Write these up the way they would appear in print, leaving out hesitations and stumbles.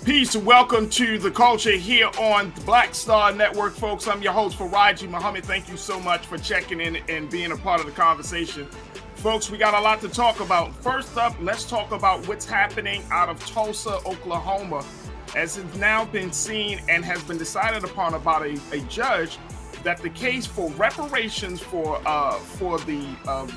Peace and welcome to The Culture here on the Black Star Network, folks. I'm your host, Farajii Muhammad. Thank you so much for checking in and being a part of the conversation. Folks, we got a lot to talk about. First up, let's talk about what's happening out of Tulsa, Oklahoma, as it's now been seen and has been decided upon about a judge that the case for reparations for the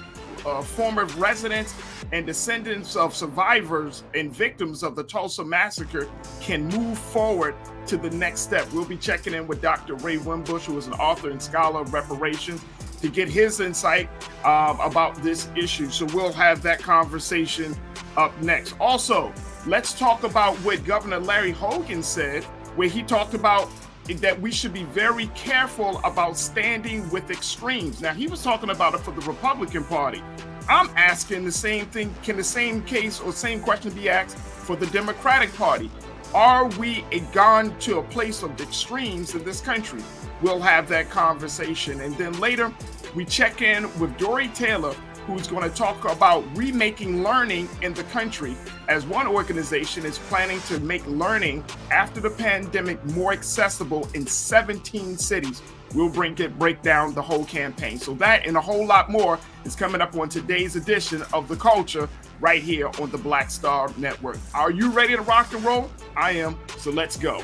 former residents and descendants of survivors and victims of the Tulsa massacre can move forward to the next step. We'll be checking in with Dr. Ray Wimbush, who is an author and scholar of reparations, to get his insight about this issue. So we'll have that conversation up next. Also, let's talk about what Governor Larry Hogan said, where he talked about that we should be very careful about standing with extremes. Now, he was talking about it for the Republican Party. I'm asking the same thing. Can the same case or same question be asked for the Democratic Party? Are we gone to a place of extremes in this country? We'll have that conversation. And then later, we check in with Dory Taylor, who's going to talk about remaking learning in the country, as one organization is planning to make learning after the pandemic more accessible in 17 cities. We'll break down the whole campaign. So that and a whole lot more is coming up on today's edition of The Culture right here on the Black Star Network. Are you ready to rock and roll? I am, so let's go.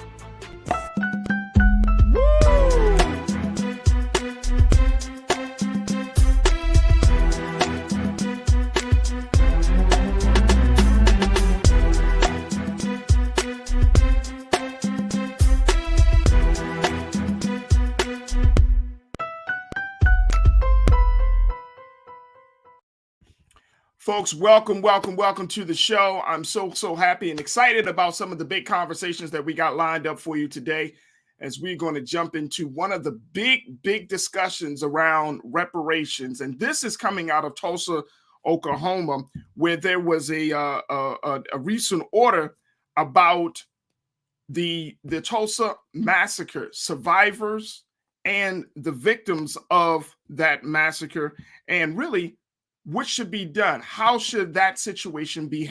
Folks, welcome to the show. I'm so happy and excited about some of the big conversations that we got lined up for you today, as we're going to jump into one of the big discussions around reparations. And this is coming out of Tulsa, Oklahoma, where there was a recent order about the Tulsa massacre, survivors and the victims of that massacre, and really what should be done? How should that situation be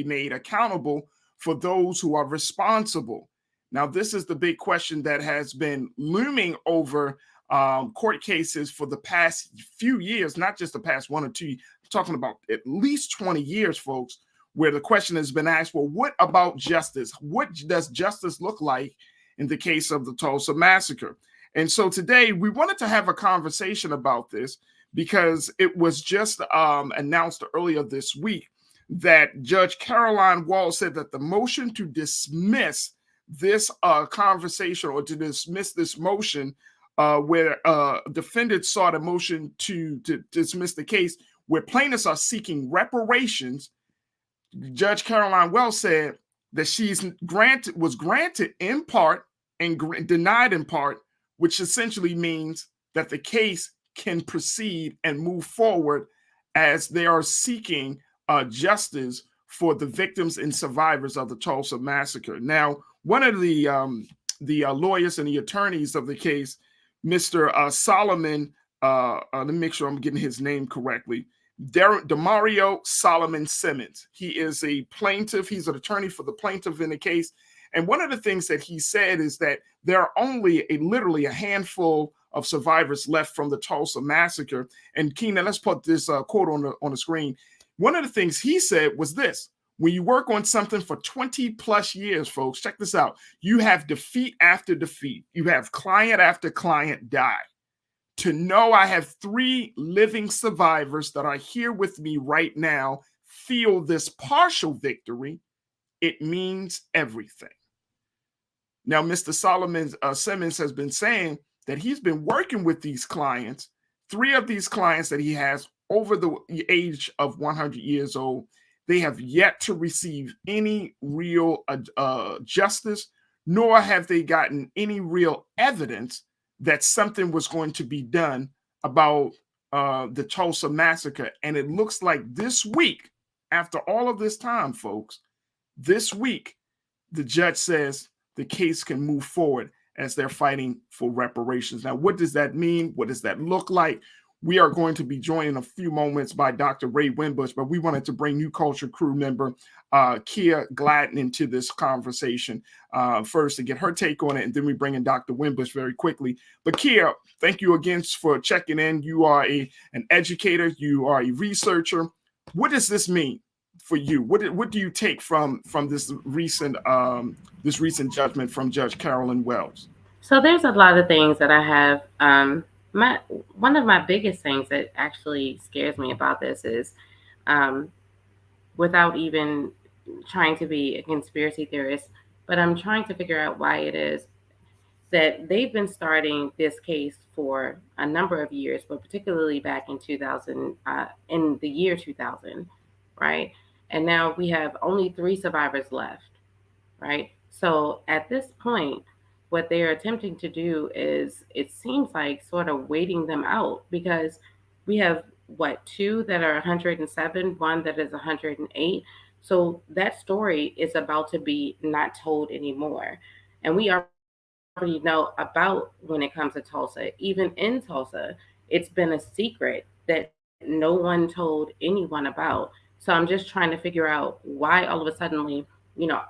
made accountable for those who are responsible? Now, this is the big question that has been looming over court cases for the past few years, not just the past 1 or 2. I'm talking about at least 20 years, folks, where the question has been asked, well, what about justice? What does justice look like in the case of the Tulsa massacre? And so today we wanted to have a conversation about this, because it was just announced earlier this week that Judge Caroline Wall said that the motion to dismiss this conversation, or to dismiss this motion where defendants sought a motion to dismiss the case where plaintiffs are seeking reparations, Judge Caroline Wall said that was granted in part and denied in part, which essentially means that the case can proceed and move forward as they are seeking justice for the victims and survivors of the Tulsa massacre. Now, one of the lawyers and the attorneys of the case, Mr. Solomon, let me make sure I'm getting his name correctly, Demario Solomon Simmons. He is a plaintiff. He's an attorney for the plaintiff in the case. And one of the things that he said is that there are only literally a handful of survivors left from the Tulsa massacre. And Keenan, let's put this quote on the screen. One of the things he said was this: when you work on something for 20 plus years, folks, check this out. You have defeat after defeat. You have client after client die. To know I have 3 living survivors that are here with me right now feel this partial victory, it means everything. Now, Mr. Solomon Simmons has been saying that he's been working with these clients, 3 of these clients that he has over the age of 100 years old. They have yet to receive any real justice, nor have they gotten any real evidence that something was going to be done about the Tulsa massacre. And it looks like this week, after all of this time, folks, this week, the judge says the case can move forward as they're fighting for reparations. Now, what does that mean? What does that look like? we are going to be joined in a few moments by Dr. Ray Winbush, but we wanted to bring New Culture crew member Kia Gladden into this conversation first to get her take on it, and then we bring in Dr. Winbush very quickly. But Kia, thank you again for checking in. You are an educator, you are a researcher. What does this mean for you? What do you take from this recent judgment from Judge Carolyn Wells? So there's a lot of things that I have. My One of my biggest things that actually scares me about this is, um, without even trying to be a conspiracy theorist, but I'm trying to figure out why it is that they've been starting this case for a number of years, but particularly back in 2000, in the year 2000, right? And now we have only three survivors left, right? So at this point, what they're attempting to do is, it seems like, sort of waiting them out, because we have what, two that are 107, one that is 108. So that story is about to be not told anymore. And we already know about when it comes to Tulsa. Even in Tulsa, it's been a secret that no one told anyone about. So I'm just trying to figure out why all of a suddenly,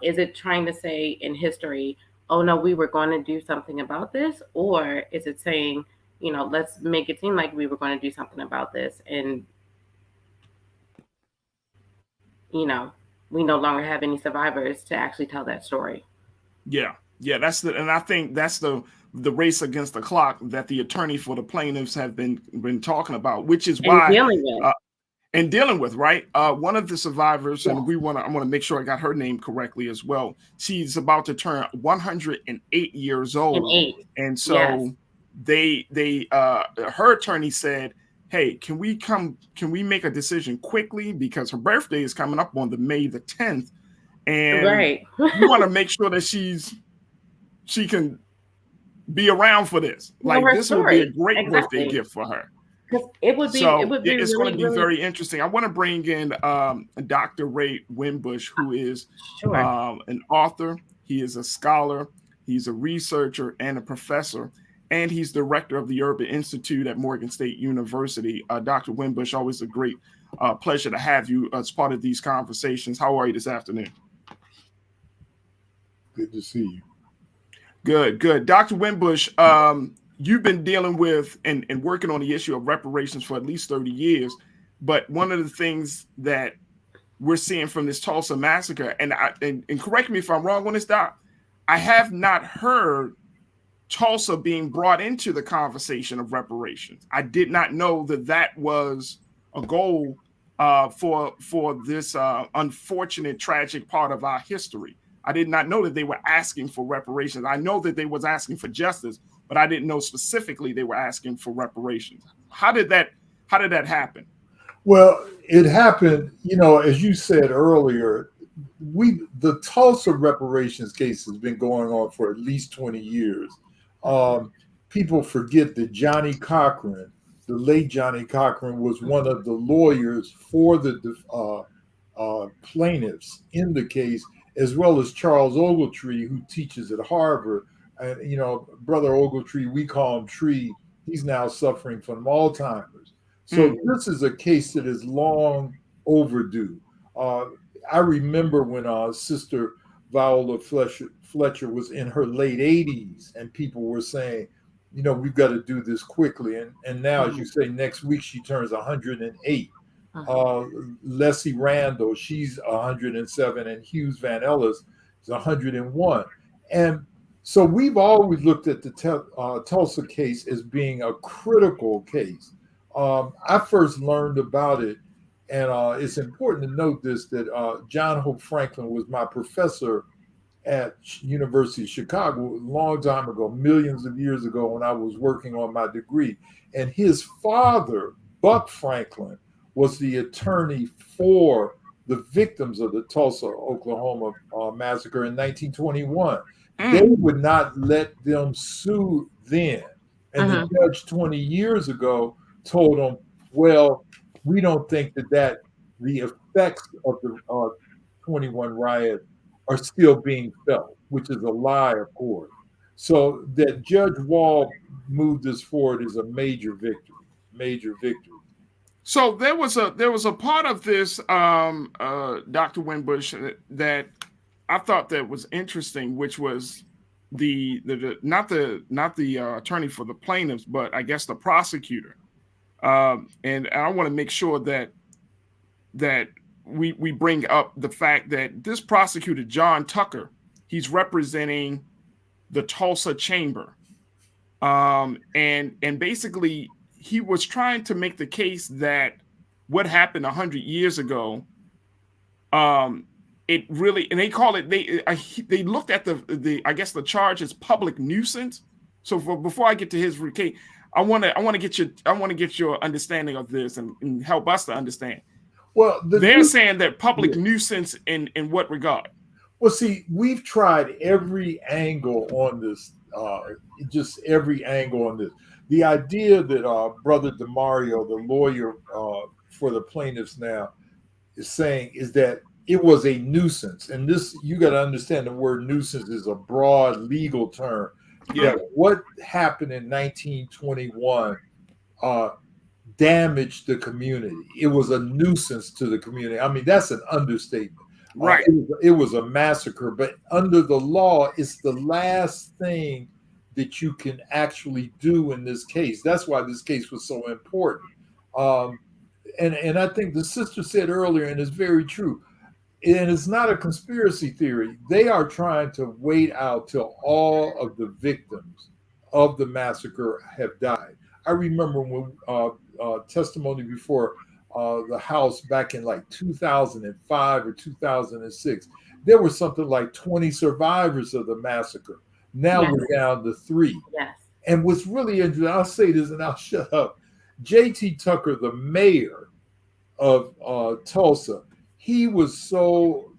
is it trying to say in history, oh no, we were going to do something about this? Or is it saying, let's make it seem like we were going to do something about this, and, we no longer have any survivors to actually tell that story. Yeah, and I think that's the race against the clock that the attorney for the plaintiffs have been talking about, which is And why dealing with. and dealing with, right? One of the survivors, and Yes. I want to make sure I got her name correctly as well. She's about to turn 108 years And old, eight. and Yes. so her attorney said, "Hey, Can we make a decision quickly because her birthday is coming up on the May the 10th, and Right. we want to make sure that she can be around for this. Know Like her this will be a story. great birthday Exactly. gift for her." Because it So would be it's going really, to be really. very interesting. I want to bring in Dr. Ray Winbush, who is Sure. an author. He is a scholar. He's a researcher and a professor, and he's director of the Urban Institute at Morgan State University. Dr. Winbush, always a great pleasure to have you as part of these conversations. How are you this afternoon? Good to see you. Good, good. Dr. Winbush, you've been dealing with and working on the issue of reparations for at least 30 years. But one of the things that we're seeing from this Tulsa massacre, and correct me if I'm wrong on this, Doc, I have not heard Tulsa being brought into the conversation of reparations. I did not know that was a goal for this unfortunate, tragic part of our history. I did not know that they were asking for reparations. I know that they was asking for justice, but I didn't know specifically they were asking for reparations. How did that happen? Well, it happened, as you said earlier, the Tulsa reparations case has been going on for at least 20 years. People forget that Johnny Cochran, the late Johnny Cochran, was one of the lawyers for the plaintiffs in the case, as well as Charles Ogletree, who teaches at Harvard. And, Brother Ogletree, we call him Tree. He's now suffering from Alzheimer's. So this is a case that is long overdue. I remember when Sister Viola Fletcher was in her late 80s, and people were saying, we've got to do this quickly. And now, as you say, next week she turns 108. Leslie Randall, she's 107, and Hughes Van Ellis is 101. And so we've always looked at the Tulsa case as being a critical case. I first learned about it, and it's important to note this, that John Hope Franklin was my professor at University of Chicago a long time ago, millions of years ago, when I was working on my degree. And his father, Buck Franklin, was the attorney for the victims of the Tulsa, Oklahoma massacre in 1921. They would not let them sue then. And the judge 20 years ago told them, well, we don't think that the effects of the 21 riot are still being felt, which is a lie, of course. So that Judge Wall moved this forward is a major victory. major victories. So there was a part of this, Dr. Winbush, that I thought that was interesting, which was the not the attorney for the plaintiffs, but I guess the prosecutor. And I want to make sure that we bring up the fact that this prosecutor, John Tucker, he's representing the Tulsa chamber. And basically he was trying to make the case that what happened 100 years ago, it really, and they call it, they looked at the I guess the charge as public nuisance. So before I get to his case, I want to get your understanding of this and help us to understand. Well, they're saying that public nuisance in what regard? Well, see, we've tried every angle on this, just every angle on this. The idea that Brother DeMario, the lawyer for the plaintiffs now, is saying is that it was a nuisance. And this, you got to understand the word nuisance is a broad legal term. Yeah. What happened in 1921 damaged the community. It was a nuisance to the community. I mean, that's an understatement. Right. It was a massacre, but under the law, it's the last thing that you can actually do in this case. That's why this case was so important. And I think the sister said earlier, and it's very true, and it's not a conspiracy theory. They are trying to wait out till all of the victims of the massacre have died. I remember when testimony before the House back in like 2005 or 2006, there were something like 20 survivors of the massacre. Now Yes. we're down to 3. Yes. And what's really interesting, I'll say this and I'll shut up. J.T. Tucker, the mayor of Tulsa, he was so,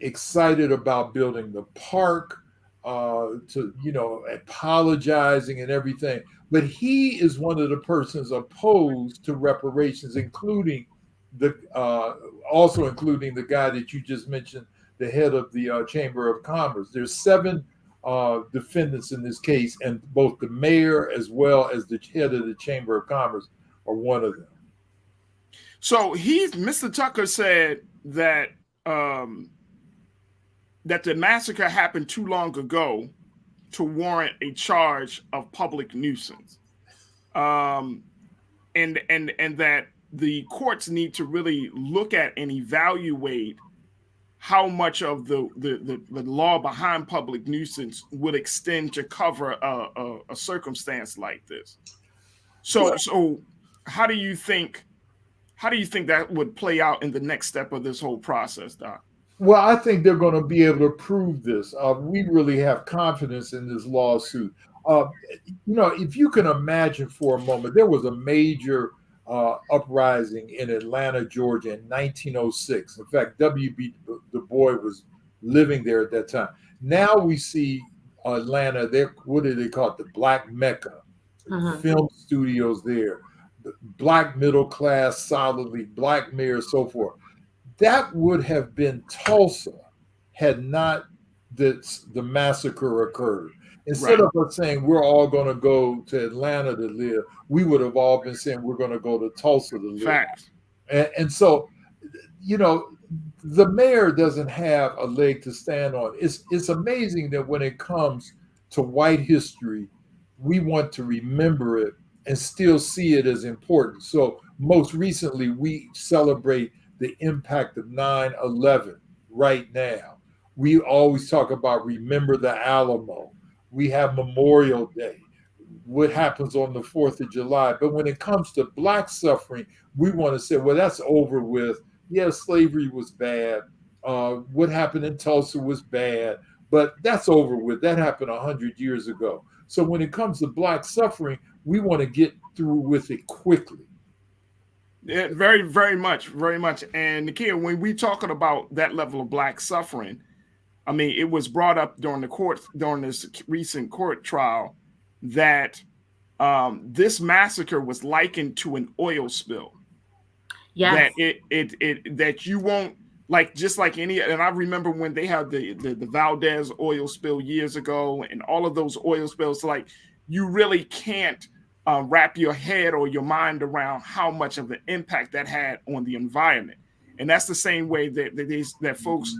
excited about building the park, apologizing and everything. But he is one of the persons opposed to reparations, including also including the guy that you just mentioned, the head of the Chamber of Commerce. There's 7 defendants in this case, and both the mayor as well as the head of the Chamber of Commerce are one of them. So Mr. Tucker said that that the massacre happened too long ago to warrant a charge of public nuisance, and that the courts need to really look at and evaluate how much of the law behind public nuisance would extend to cover a circumstance like this. So how do you think that would play out in the next step of this whole process, Doc? Well, I think they're going to be able to prove this. We really have confidence in this lawsuit. If you can imagine for a moment, there was a major uprising in Atlanta, Georgia in 1906. In fact, W.B. Du Bois was living there at that time. Now we see Atlanta, what do they call it? The Black Mecca. Film studios there, Black middle class, solidly, Black mayor, so forth. That would have been Tulsa had not the massacre occurred. Instead of us saying we're all going to go to Atlanta to live, we would have all been saying we're going to go to Tulsa to live. Facts. And so, the mayor doesn't have a leg to stand on. It's amazing that when it comes to white history, we want to remember it and still see it as important. So most recently, we celebrate the impact of 9/11 right now. We always talk about remember the Alamo. We have Memorial Day, what happens on the 4th of July. But when it comes to Black suffering, we want to say, well, that's over with. Yeah, slavery was bad. What happened in Tulsa was bad, but that's over with. That happened 100 years ago. So when it comes to Black suffering, we want to get through with it quickly. Yeah, very, very much, very much. And Nakia, when we talking about that level of Black suffering, I mean, it was brought up during this recent court trial that this massacre was likened to an oil spill. Yes. That that you won't just like any. And I remember when they had the Valdez oil spill years ago, and all of those oil spills. Like you really can't wrap your head or your mind around how much of an impact that had on the environment. And that's the same way that folks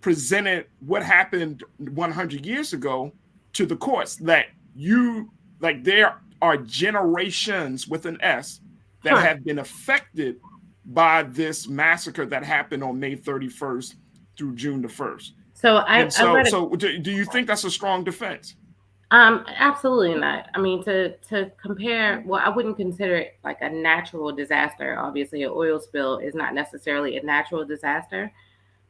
presented what happened 100 years ago to the courts, that there are generations with an S that have been affected by this massacre that happened on May 31st through June the 1st. So do you think that's a strong defense? Absolutely not. I mean, to compare, well, I wouldn't consider it like a natural disaster. Obviously, an oil spill is not necessarily a natural disaster,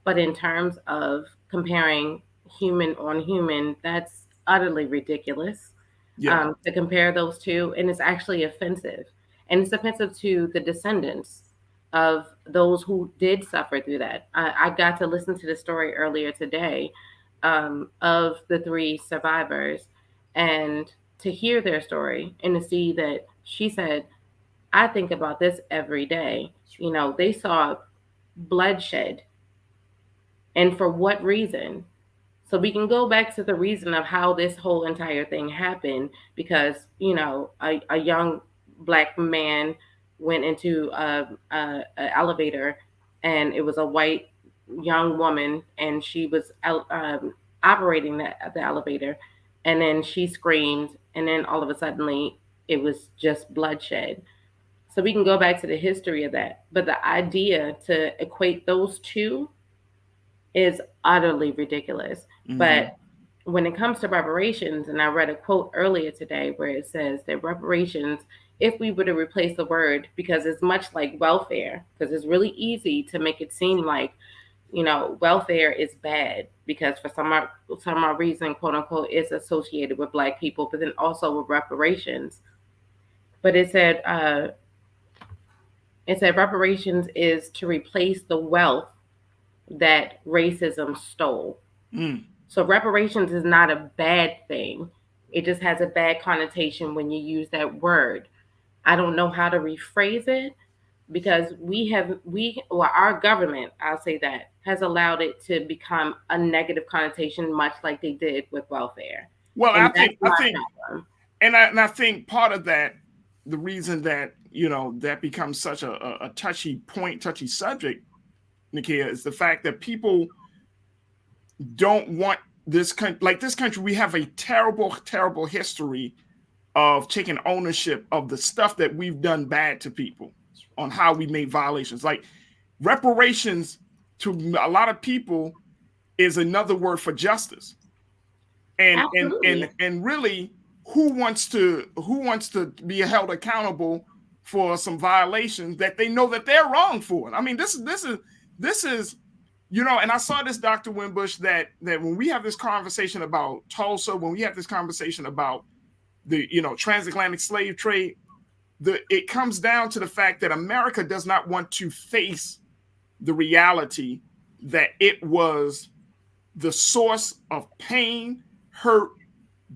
but in terms of comparing human on human, that's utterly ridiculous. Yeah. To compare those two, and it's actually offensive, and it's offensive to the descendants of those who did suffer through that. I got to listen to the story earlier today of the 3 survivors, and to hear their story and to see that she said, I think about this every day. You know, they saw bloodshed. And for what reason? So we can go back to the reason of how this whole entire thing happened, because, you know, a young Black man went into a elevator, and it was a white young woman, and she was operating the elevator, and then she screamed, and then all of a sudden it was just bloodshed. So we can go back to the history of that, but the idea to equate those two is utterly ridiculous. Mm-hmm. But when it comes to reparations, and I read a quote earlier today where it says that reparations, if we were to replace the word, because it's much like welfare, because it's really easy to make it seem like, you know, welfare is bad because for some reason, quote unquote, it's associated with Black people, but then also with reparations. But it said reparations is to replace the wealth that racism stole. So reparations is not a bad thing. It just has a bad connotation when you use that word. I don't know how to rephrase it, because our government, I'll say that, has allowed it to become a negative connotation, much like they did with welfare. Well, I think part of that, the reason that, you know, that becomes such a touchy subject, Nakia, is the fact that people don't want this country. Like this country, we have a terrible, terrible history of taking ownership of the stuff that we've done bad to people, on how we made violations. Like reparations to a lot of people is another word for justice. And really, who wants to be held accountable for some violations that they know that they're wrong for? I mean, this is, you know, and I saw this, Dr. Winbush, that when we have this conversation about Tulsa, when we have this conversation about the, you know, transatlantic slave trade, it comes down to the fact that America does not want to face the reality that it was the source of pain, hurt,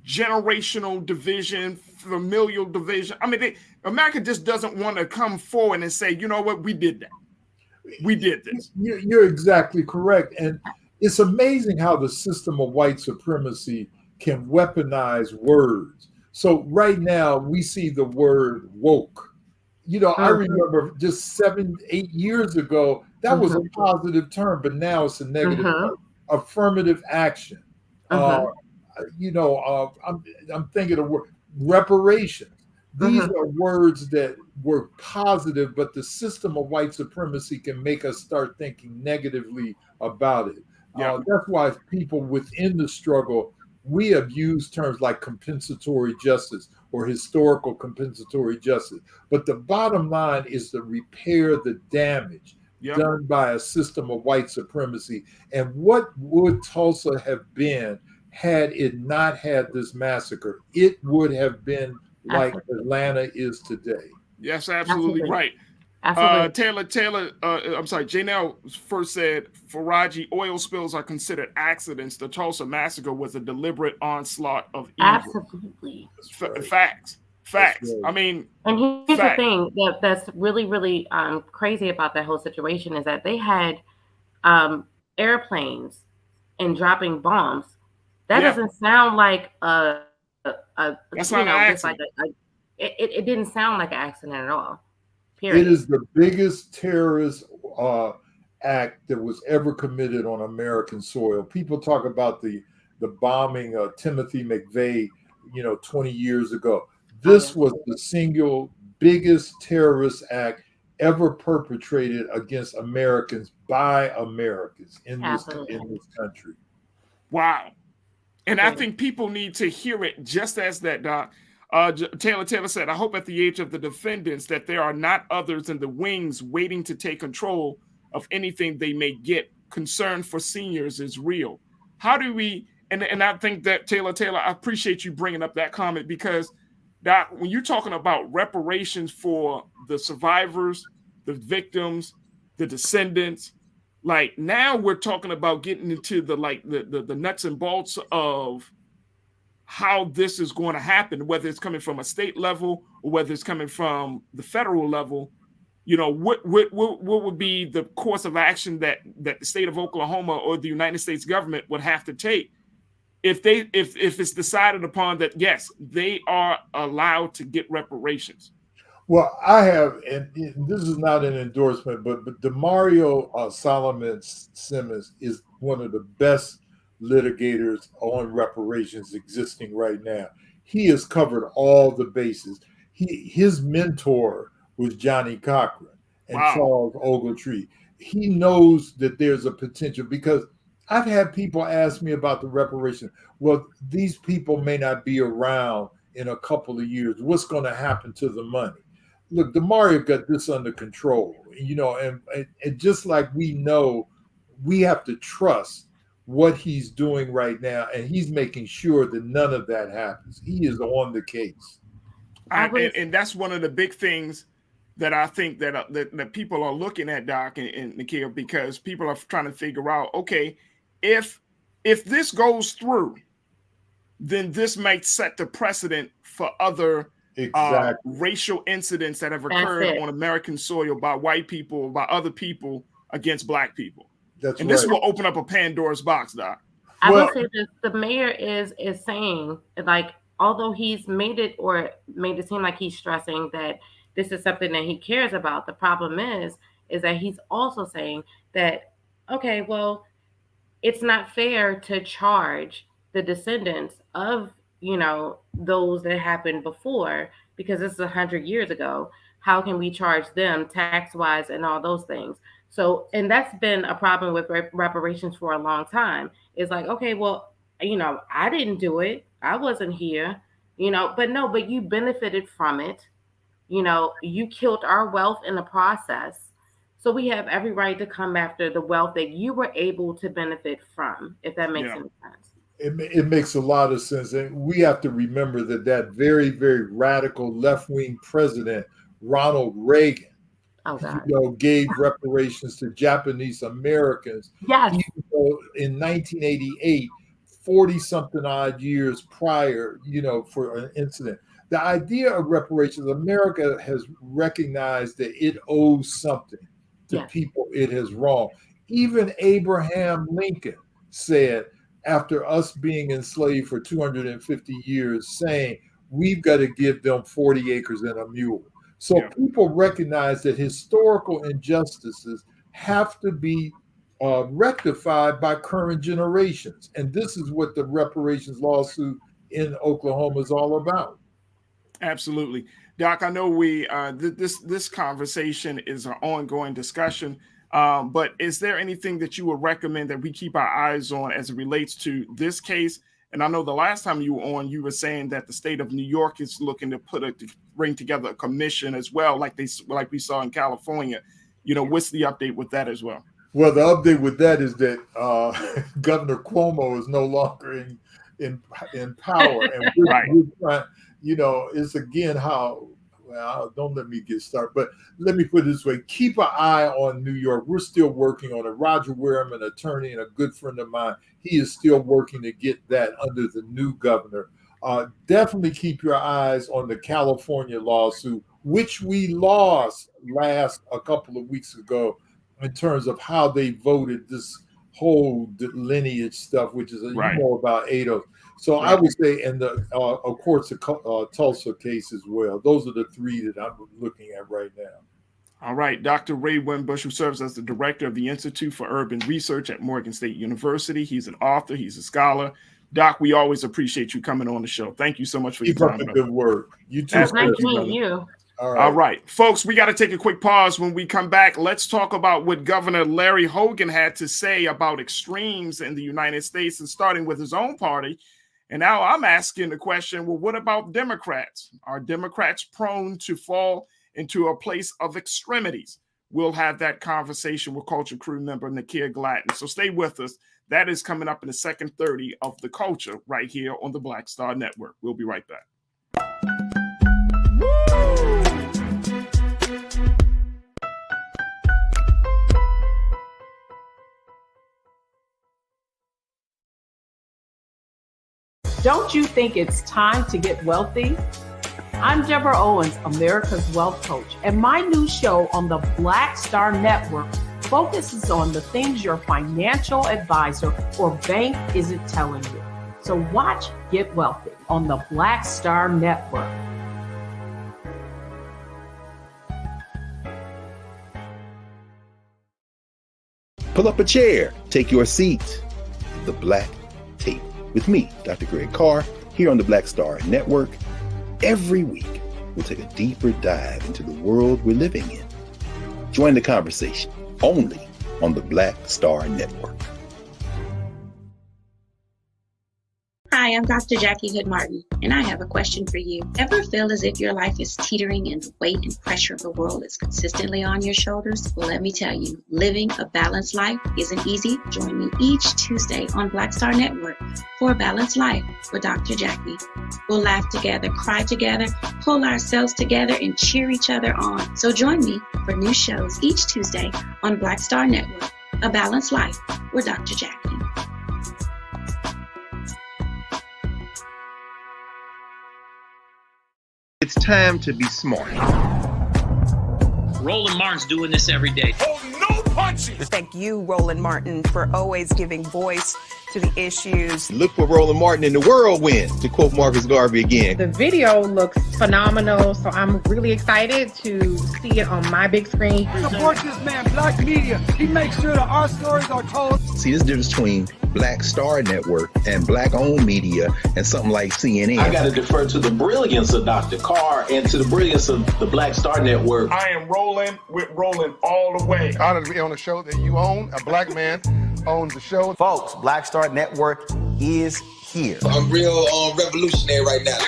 generational division, familial division. I mean, America just doesn't want to come forward and say, you know what, we did that. We did this. You're exactly correct. And it's amazing how the system of white supremacy can weaponize words. So right now we see the word woke. You know, I remember just 7-8 years ago, that was a positive term, but now it's a negative term. Affirmative action. You know, I'm thinking of reparations. These are words that were positive, but the system of white supremacy can make us start thinking negatively about it. That's why people within the struggle, we have used terms like compensatory justice or historical compensatory justice. But the bottom line is to repair the damage done by a system of white supremacy. And what would Tulsa have been had it not had this massacre? It would have been like Atlanta is today. Yes, absolutely right. Taylor, I'm sorry, Janelle first said, Farajii, oil spills are considered accidents. The Tulsa massacre was a deliberate onslaught of evil. Absolutely. Facts. Right. I mean, and here's the thing that's really, really crazy about that whole situation is that they had airplanes and dropping bombs. That doesn't sound like that's not an accident. it didn't sound like an accident at all. It Period. is the biggest terrorist act that was ever committed on American soil. People talk about the bombing of Timothy McVeigh, 20 years ago. This was the single biggest terrorist act ever perpetrated against Americans by Americans in this country. Wow. And I think people need to hear it just as that, Doc. Taylor said, I hope at the age of the defendants that there are not others in the wings waiting to take control of anything they may get. Concern for seniors is real. How do we, and I think that Taylor, I appreciate you bringing up that comment, because Doc, when you're talking about reparations for the survivors, the victims, the descendants, like now we're talking about getting into the nuts and bolts of how this is going to happen, whether it's coming from a state level or whether it's coming from the federal level. What would be the course of action that the state of Oklahoma or the United States government would have to take if it's decided upon that, yes, they are allowed to get reparations? Well, I have, and this is not an endorsement, but Demario Solomon Simmons is one of the best litigators on reparations existing right now. He has covered all the bases. His mentor was Johnny Cochran and Charles Ogletree. He knows that there's a potential, because I've had people ask me about the reparations. Well, these people may not be around in a couple of years. What's going to happen to the money? Look, Demario got this under control, and just like we know, we have to trust what he's doing right now, and he's making sure that none of that happens. He is on the case. And that's one of the big things that I think that people are looking at, Doc and Nikhil, because people are trying to figure out, okay, if this goes through, then this might set the precedent for other racial incidents that have occurred on American soil by white people, by other people against Black people. This will open up a Pandora's box, Doc. I will say this: the mayor is saying, like, although he's made it seem like he's stressing that this is something that he cares about, the problem is that he's also saying that, okay, well, it's not fair to charge the descendants of, those that happened before, because this is 100 years ago. How can we charge them tax-wise and all those things? So, and that's been a problem with reparations for a long time. It's like, okay, well, I didn't do it. I wasn't here, but you benefited from it. You killed our wealth in the process. So we have every right to come after the wealth that you were able to benefit from, if that makes any sense. It makes a lot of sense. And we have to remember that very, very radical left-wing president, Ronald Reagan, gave reparations to Japanese Americans. Yes. In 1988, 40-something odd years prior, for an incident. The idea of reparations, America has recognized that it owes something to people it has wronged. Even Abraham Lincoln said, after us being enslaved for 250 years, saying, we've got to give them 40 acres and a mule. So people recognize that historical injustices have to be rectified by current generations. And this is what the reparations lawsuit in Oklahoma is all about. Absolutely. Doc, I know we this conversation is an ongoing discussion, but is there anything that you would recommend that we keep our eyes on as it relates to this case? And I know the last time you were on, you were saying that the state of New York is looking to bring together a commission as well, like we saw in California. What's the update with that as well? Well, the update with that is that Governor Cuomo is no longer in power, and we're trying, it's again how. Well, don't let me get started, but let me put it this way. Keep an eye on New York. We're still working on it. Roger Wareham, an attorney and a good friend of mine, he is still working to get that under the new governor. Definitely keep your eyes on the California lawsuit, which we lost a couple of weeks ago in terms of how they voted this whole lineage stuff, which is Right. more about ADOS. So I would say, and of course, the Tulsa case as well. Those are the three that I'm looking at right now. All right. Dr. Ray Winbush, who serves as the director of the Institute for Urban Research at Morgan State University. He's an author. He's a scholar. Doc, we always appreciate you coming on the show. Thank you so much for your time. Keep up the good work. You too. Nice meeting you. All right, folks, we got to take a quick pause. When we come back, let's talk about what Governor Larry Hogan had to say about extremes in the United States, and starting with his own party. And now I'm asking the question, well, what about Democrats? Are Democrats prone to fall into a place of extremities? We'll have that conversation with Culture Crew member Nakia Gladden. So stay with us. That is coming up in the second 30 of The Culture right here on the Black Star Network. We'll be right back. Don't you think it's time to get wealthy? I'm Deborah Owens, America's Wealth Coach, and my new show on the Black Star Network focuses on the things your financial advisor or bank isn't telling you. So watch Get Wealthy on the Black Star Network. Pull up a chair, take your seat. The Black Tape with me, Dr. Greg Carr, here on the Black Star Network. Every week, we'll take a deeper dive into the world we're living in. Join the conversation only on the Black Star Network. Hi, I'm Dr. Jackie Hood Martin, and I have a question for you. Ever feel as if your life is teetering and the weight and pressure of the world is consistently on your shoulders? Well, let me tell you, living a balanced life isn't easy. Join me each Tuesday on Black Star Network for A Balanced Life with Dr. Jackie. We'll laugh together, cry together, pull ourselves together, and cheer each other on. So join me for new shows each Tuesday on Black Star Network, A Balanced Life with Dr. Jackie. It's time to be smart. Roland Martin's doing this every day. Oh, no punches! Thank you, Roland Martin, for always giving voice to the issues. Look for Roland Martin in the whirlwind, to quote Marcus Garvey again. The video looks phenomenal, so I'm really excited to see it on my big screen. Support this man, Black Media. He makes sure that our stories are told. See, this difference between Black Star Network and Black-owned media and something like CNN. I got to defer to the brilliance of Dr. Carr and to the brilliance of the Black Star Network. I am rolling with Roland all the way. Honored to be on a show that you own. A black man owns the show. Folks, Black Star Network is here. I'm real revolutionary right now.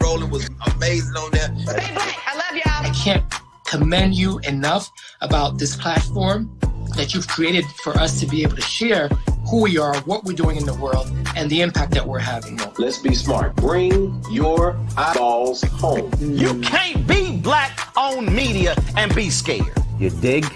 Roland was amazing on there. Stay black. I love y'all. I can't commend you enough about this platform that you've created for us to be able to share who we are, what we're doing in the world, and the impact that we're having. Let's be smart. Bring your eyeballs home. You can't be Black-owned media and be scared. You dig?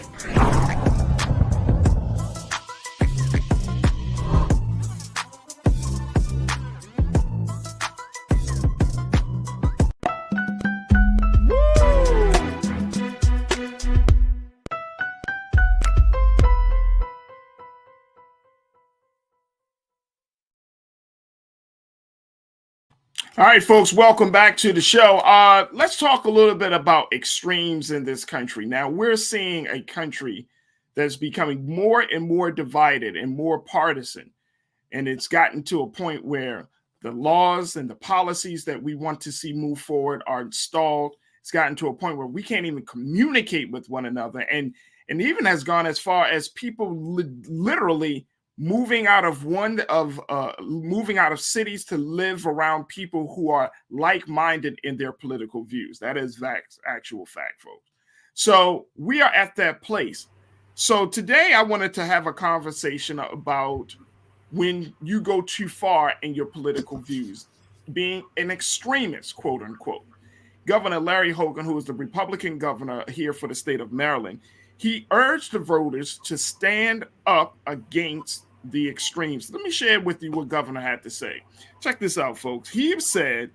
All right, folks, welcome back to the show. Let's talk a little bit about extremes in this country. Now, we're seeing a country that's becoming more and more divided and more partisan. And it's gotten to a point where the laws and the policies that we want to see move forward are installed. It's gotten to a point where we can't even communicate with one another. And even has gone as far as people literally moving out of cities to live around people who are like-minded in their political views. That is actual fact, folks. So we are at that place. So today I wanted to have a conversation about when you go too far in your political views, being an extremist, quote unquote. Governor Larry Hogan, who is the Republican governor here for the state of Maryland, he urged the voters to stand up against the extremes. Let me share with you what Governor had to say. Check this out, folks. He said,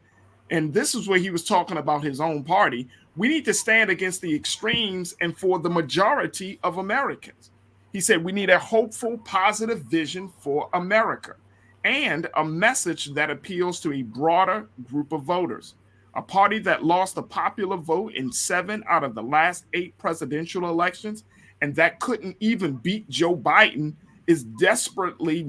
and this is where he was talking about his own party, we need to stand against the extremes and for the majority of Americans. He said, we need a hopeful, positive vision for America and a message that appeals to a broader group of voters. A party that lost the popular vote in 7 out of the last 8 presidential elections and that couldn't even beat Joe Biden is desperately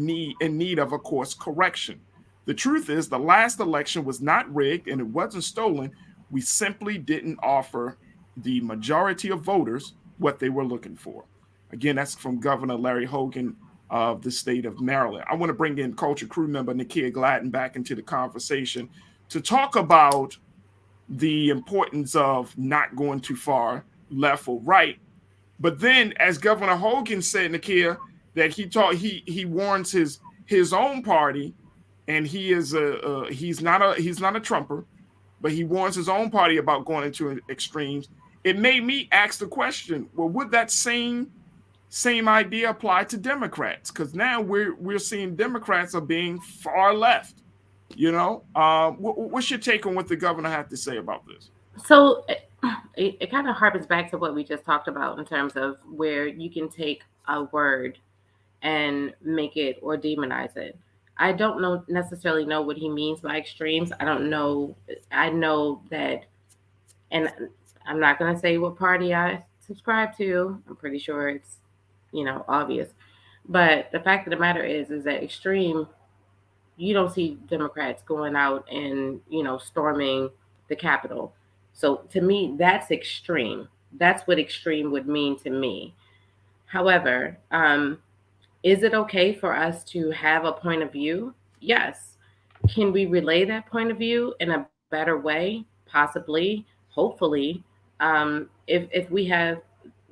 in need of a course correction. The truth is, the last election was not rigged and it wasn't stolen. We simply didn't offer the majority of voters what they were looking for. Again, that's from Governor Larry Hogan of the state of Maryland. I want to bring in Culture Crew member Nakia Gladden back into the conversation to talk about the importance of not going too far left or right. But then, as Governor Hogan said, Nakia, that he warns his own party, and he's not a Trumper, but he warns his own party about going into extremes. It made me ask the question: well, would that same idea apply to Democrats? Because now we're seeing Democrats are being far left. You know, what's your take on what the governor had to say about this? So it kind of harpens back to what we just talked about in terms of where you can take a word and make it or demonize it. I don't necessarily know what he means by extremes. I don't know. I know that, and I'm not going to say what party I subscribe to. I'm pretty sure it's, obvious. But the fact of the matter is that extreme, you don't see Democrats going out and, storming the Capitol. So to me, that's extreme. That's what extreme would mean to me. However, is it okay for us to have a point of view? Yes. Can we relay that point of view in a better way? Possibly, hopefully, if we have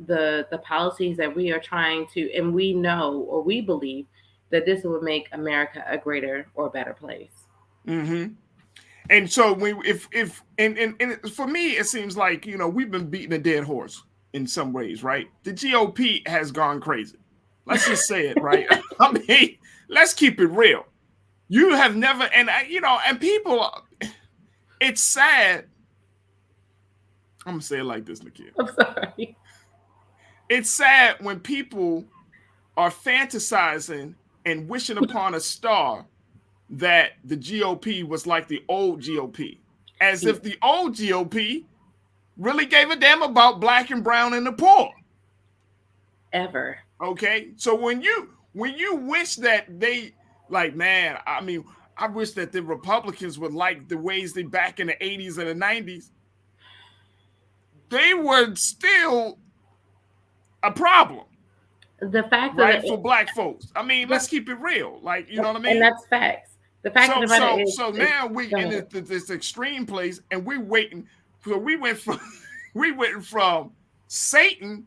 the policies that we are trying to, and we know or we believe that this would make America a greater or better place. Mm-hmm. And so if for me, it seems like, we've been beating a dead horse in some ways, right? The GOP has gone crazy. Let's just say it, right? I mean, let's keep it real. You have never, and people, it's sad. I'm gonna say it like this, Nakia. I'm sorry. It's sad when people are fantasizing and wishing upon a star that the GOP was like the old GOP, as if the old GOP really gave a damn about black and brown and the poor. Ever. Okay, so when you wish that they, like, man, I mean, I wish that the Republicans would like the ways they back in the 80s and the 90s. They were still a problem. The fact right that for black folks. I mean, let's keep it real. Like, you know what I mean? And that's facts. The fact of the matter is, so now we in this extreme place, and we're waiting. So we went from Satan,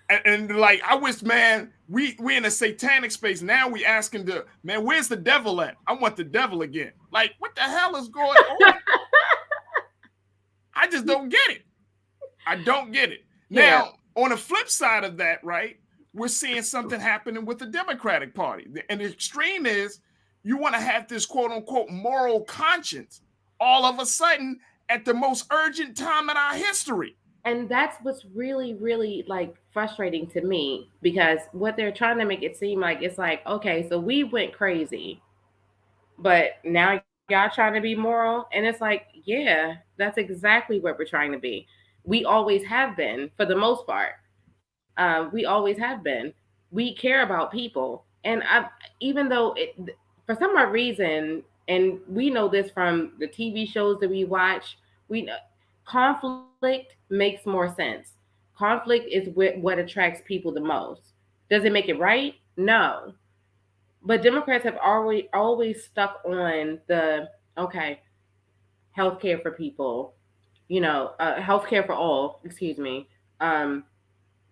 and like, I wish, man, we in a satanic space. Now we asking man, where's the devil at? I want the devil again. Like, what the hell is going on? I just don't get it. I don't get it. Now, on the flip side of that, right, we're seeing something happening with the Democratic Party. And the extreme is you want to have this quote unquote moral conscience all of a sudden at the most urgent time in our history. And that's what's really, really like frustrating to me, because what they're trying to make it seem like, it's like, okay, so we went crazy, but now y'all trying to be moral. And it's like, yeah, that's exactly what we're trying to be. We always have been, for the most part. We always have been. We care about people. And even though for some odd reason, and we know this from the TV shows that we watch, we know conflict makes more sense. Conflict is what attracts people the most. Does it make it right? No. But Democrats have always stuck on the, okay, healthcare for people, healthcare for all, excuse me,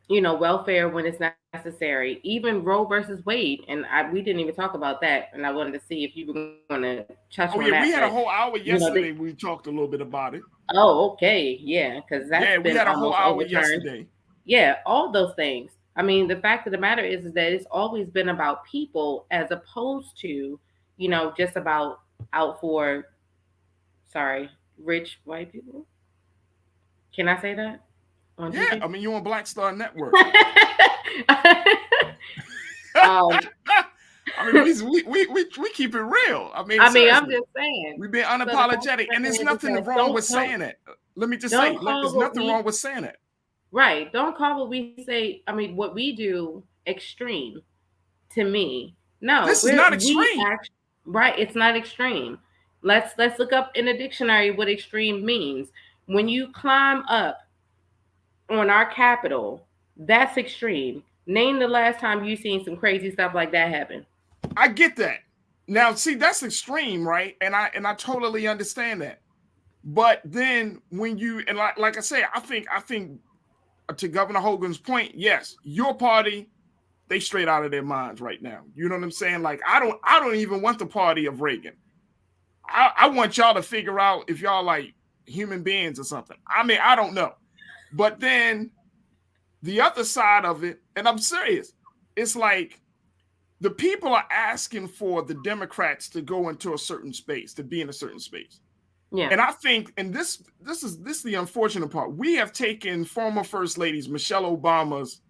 welfare when it's necessary, even Roe versus Wade. And we didn't even talk about that. And I wanted to see if you were going to touch on that. We had a whole hour yesterday. We talked a little bit about it. Oh, okay. Yeah. Because that's we had a whole hour yesterday. Yeah. All those things. I mean, the fact of the matter is that it's always been about people as opposed to, just about out for, rich white people. Can I say that? Yeah, I mean, you're on Black Star Network. I mean, we keep it real. I mean, I'm seriously. just saying. We've been unapologetic, and there's nothing wrong with saying it. Let me just say, there's nothing wrong with saying it. Right. Don't call what we say, I mean, what we do extreme to me. No. This is not extreme. Right. It's not extreme. Let's look up in a dictionary what extreme means. When you climb up on our Capitol, that's extreme. Name the last time you seen some crazy stuff like that happen. I get that. Now, see, that's extreme, right? And I totally understand that. But then when you, and like I say, I think to Governor Hogan's point, yes, your party, they straight out of their minds right now. You know what I'm saying? Like, I don't even want the party of Reagan. I want y'all to figure out if y'all like human beings or something. I mean, I don't know. But then the other side of it, and I'm serious, it's like the people are asking for the Democrats to go into a certain space, to be in a certain space. Yeah. And I think, and this is the unfortunate part. We have taken former First Ladies Michelle Obama's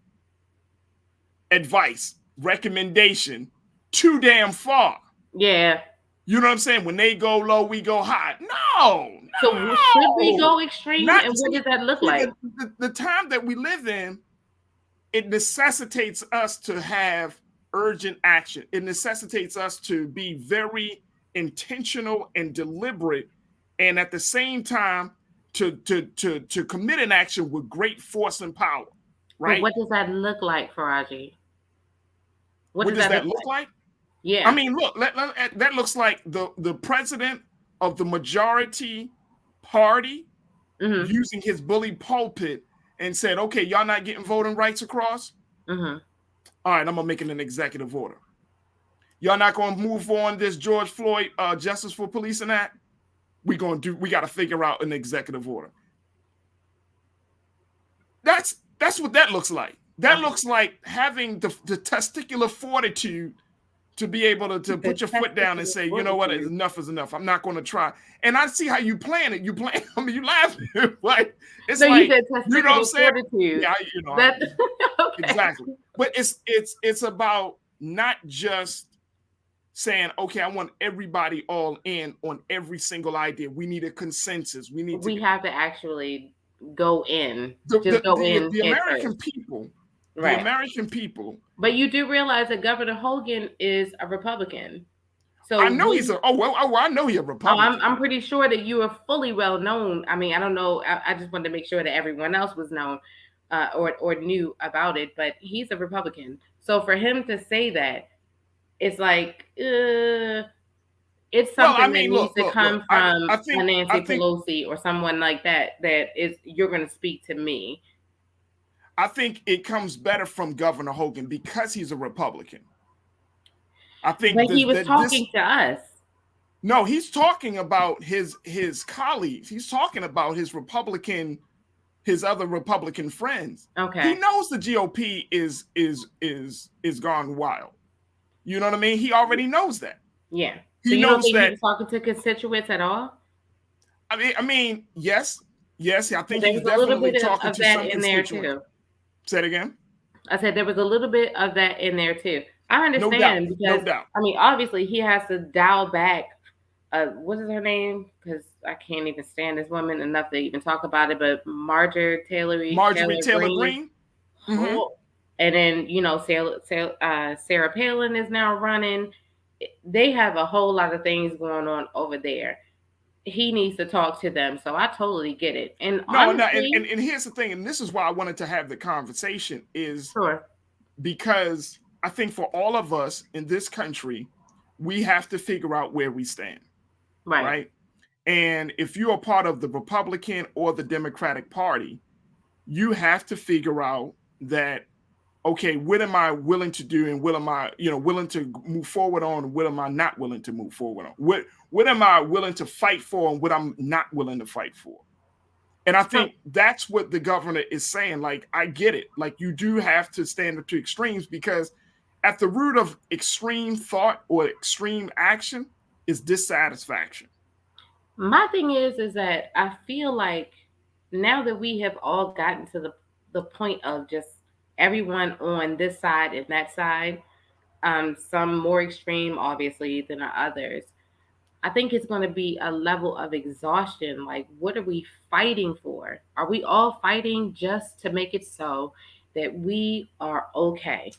advice, recommendation too damn far. Yeah. You know what I'm saying? When they go low, we go high. No. So should we go extreme? And what does that look like? The time that we live in, it necessitates us to have urgent action. It necessitates us to be very intentional and deliberate, and at the same time to commit an action with great force and power. Right? But what does that look like, Farajii? What does that look like? Yeah. I mean, look, that looks like the president of the majority party using his bully pulpit and said, okay, y'all not getting voting rights across? All right, I'm going to make it an executive order. Y'all not going to move on this George Floyd Justice for Policing Act? We got to figure out an executive order. That's what that looks like. That looks like having the testicular fortitude to be able to put your foot down and say, you know what, enough is enough. I'm not going to try. And I see how you plan it. I mean, you laughing. Like, it's no, like, you know what I'm saying? Fortitude. Yeah, Okay. Exactly. But it's about not just saying, okay, I want everybody all in on every single idea. We need a consensus. We have to actually go in. The American people. Right. The American people. But you do realize that Governor Hogan is a Republican. So I know I know he's a Republican. I'm pretty sure that you are fully well known. I mean, I don't know. I just wanted to make sure that everyone else was known or knew about it. But he's a Republican. So for him to say that, it's like it's something that needs to come from Nancy Pelosi or someone like that. That is, you're going to speak to me. I think it comes better from Governor Hogan because he's a Republican. I think, but he was talking to us. No, he's talking about his colleagues. He's talking about his other Republican friends. Okay, he knows the GOP is gone wild. You know what I mean? He already knows that. Yeah. So you don't think he's talking to constituents at all? I mean, yes. I think he's definitely talking to some constituents. Say it again. I said there was a little bit of that in there too. I understand because I mean, obviously he has to dial back. What is her name? Because I can't even stand this woman enough to even talk about it. But Marjorie Taylor Greene. Mm-hmm. And then Sarah Palin is now running. They have a whole lot of things going on over there. He needs to talk to them. So I totally get it. And honestly, and here's the thing, and this is why I wanted to have the conversation is because I think for all of us in this country, we have to figure out where we stand. Right? And if you are part of the Republican or the Democratic Party, you have to figure out that, okay, what am I willing to do and what am I, willing to move forward on and what am I not willing to move forward on? What am I willing to fight for and what I'm not willing to fight for? And I think that's what the governor is saying. Like, I get it. Like, you do have to stand up to extremes because at the root of extreme thought or extreme action is dissatisfaction. My thing is that I feel like now that we have all gotten to the point of just everyone on this side and that side, some more extreme, obviously, than others. I think it's going to be a level of exhaustion. Like, what are we fighting for? Are we all fighting just to make it so that we are okay,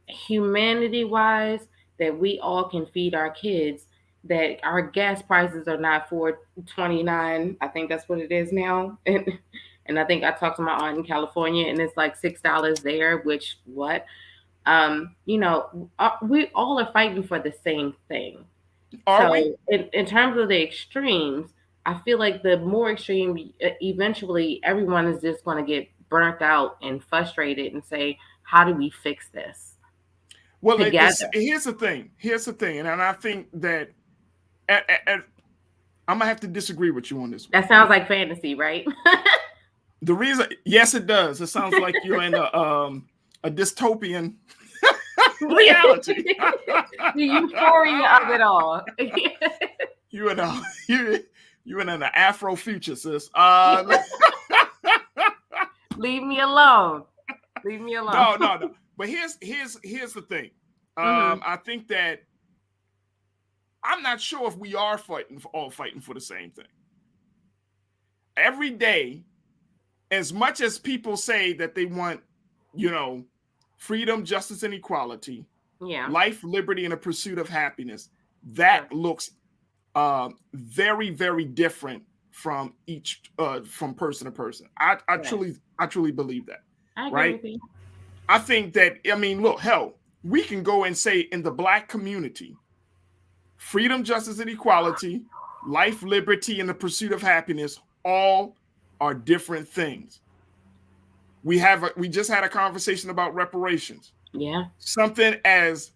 humanity wise, that we all can feed our kids, that our gas prices are not $4.29? I think that's what it is now. And I think I talked to my aunt in California, and it's like $6 there. Which what? You know, we all are fighting for the same thing. Are we? In terms of the extremes, I feel like the more extreme, eventually everyone is just going to get burnt out and frustrated and say, how do we fix this? Well, here's the thing. And I think that I'm going to have to disagree with you on this one. That sounds like fantasy, right? The reason, yes, it does. It sounds like you're in a dystopian reality. The euphoria of it all. You in an Afro future, sis. Leave me alone. Leave me alone. No. But here's the thing. I think that I'm not sure if we are all fighting for the same thing. Every day, as much as people say that they want, freedom, justice, and equality, life, liberty, and a pursuit of happiness, that looks very, very different from from person to person. I truly believe that. I agree with you. I think that, look, hell, we can go and say in the Black community, freedom, justice, and equality, life, liberty, and the pursuit of happiness, all are different things. We just had a conversation about reparations. Yeah. Something as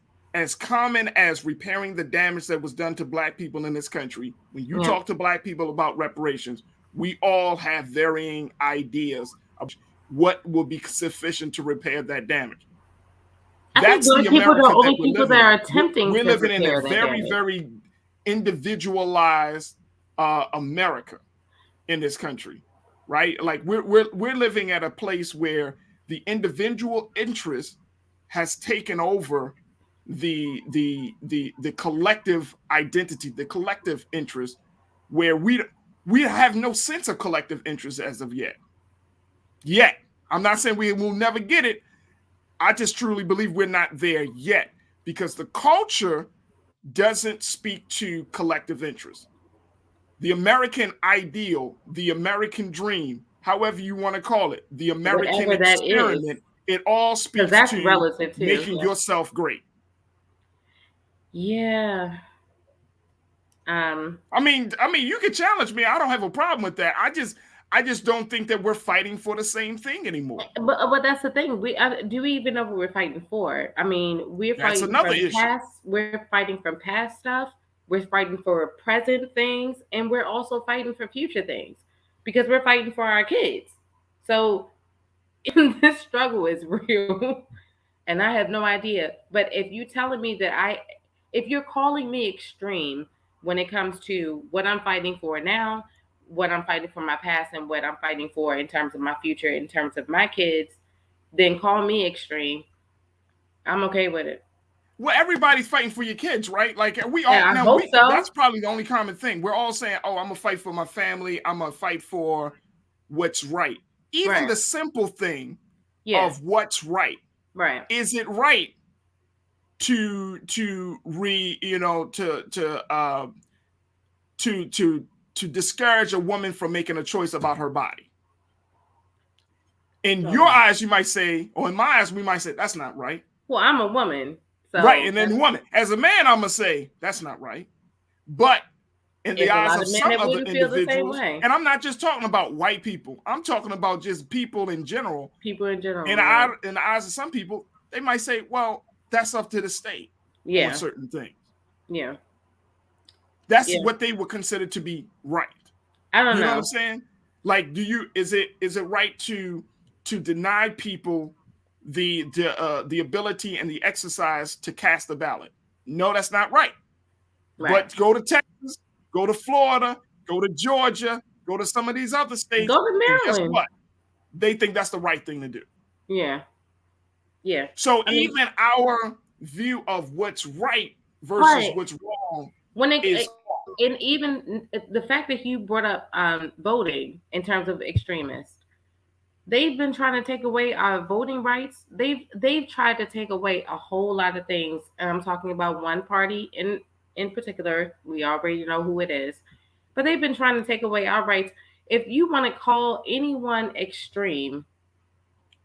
common as repairing the damage that was done to Black people in this country. When you talk to Black people about reparations, we all have varying ideas of what will be sufficient to repair that damage. That's the America the only people that are attempting. We're living in a very, very individualized America in this country, right? Like we're living at a place where the individual interest has taken over the collective identity, the collective interest, where we have no sense of collective interest as of yet. I'm not saying we will never get it. I just truly believe we're not there yet because the culture doesn't speak to collective interest. The American ideal, the American dream, however you want to call it, the American experiment, it all speaks to relative too, making yourself great. Yeah. I mean, you can challenge me. I don't have a problem with that. I just don't think that we're fighting for the same thing anymore. But that's the thing. Do we even know what we're fighting for? I mean, we're that's fighting another from issue. We're fighting from past stuff. We're fighting for present things, and we're also fighting for future things because we're fighting for our kids. So this struggle is real, and I have no idea. But if you're telling me if you're calling me extreme when it comes to what I'm fighting for now, what I'm fighting for my past, and what I'm fighting for in terms of my future, in terms of my kids, then call me extreme. I'm okay with it. Well, everybody's fighting for your kids, right? Like we all that's probably the only common thing. We're all saying, "Oh, I'm gonna fight for my family. I'm gonna fight for what's right." Even the simple thing of what's right. Right. Is it right to discourage a woman from making a choice about her body? In your eyes, you might say, or in my eyes, we might say, that's not right. Well, I'm a woman. So right, and then woman. As a man, I'm going to say, that's not right. But in the eyes of some other individuals, and I'm not just talking about white people, I'm talking about just people in general. People in general. In the eyes of some people, they might say, well, that's up to the state on certain things. Yeah. That's what they would consider to be right. I don't know. You know what I'm saying? Like, is it right to deny people the ability and the exercise to cast a ballot? No, that's not right. But go to Texas, go to Florida, go to Georgia, go to some of these other states. Go to Maryland. Guess what? They think that's the right thing to do. Yeah. Yeah. So even our view of what's right versus But what's wrong when it is. and even the fact that you brought up voting in terms of extremists, they've been trying to take away our voting rights. They've tried to take away a whole lot of things. And I'm talking about one party in particular. We already know who it is, but they've been trying to take away our rights. If you want to call anyone extreme,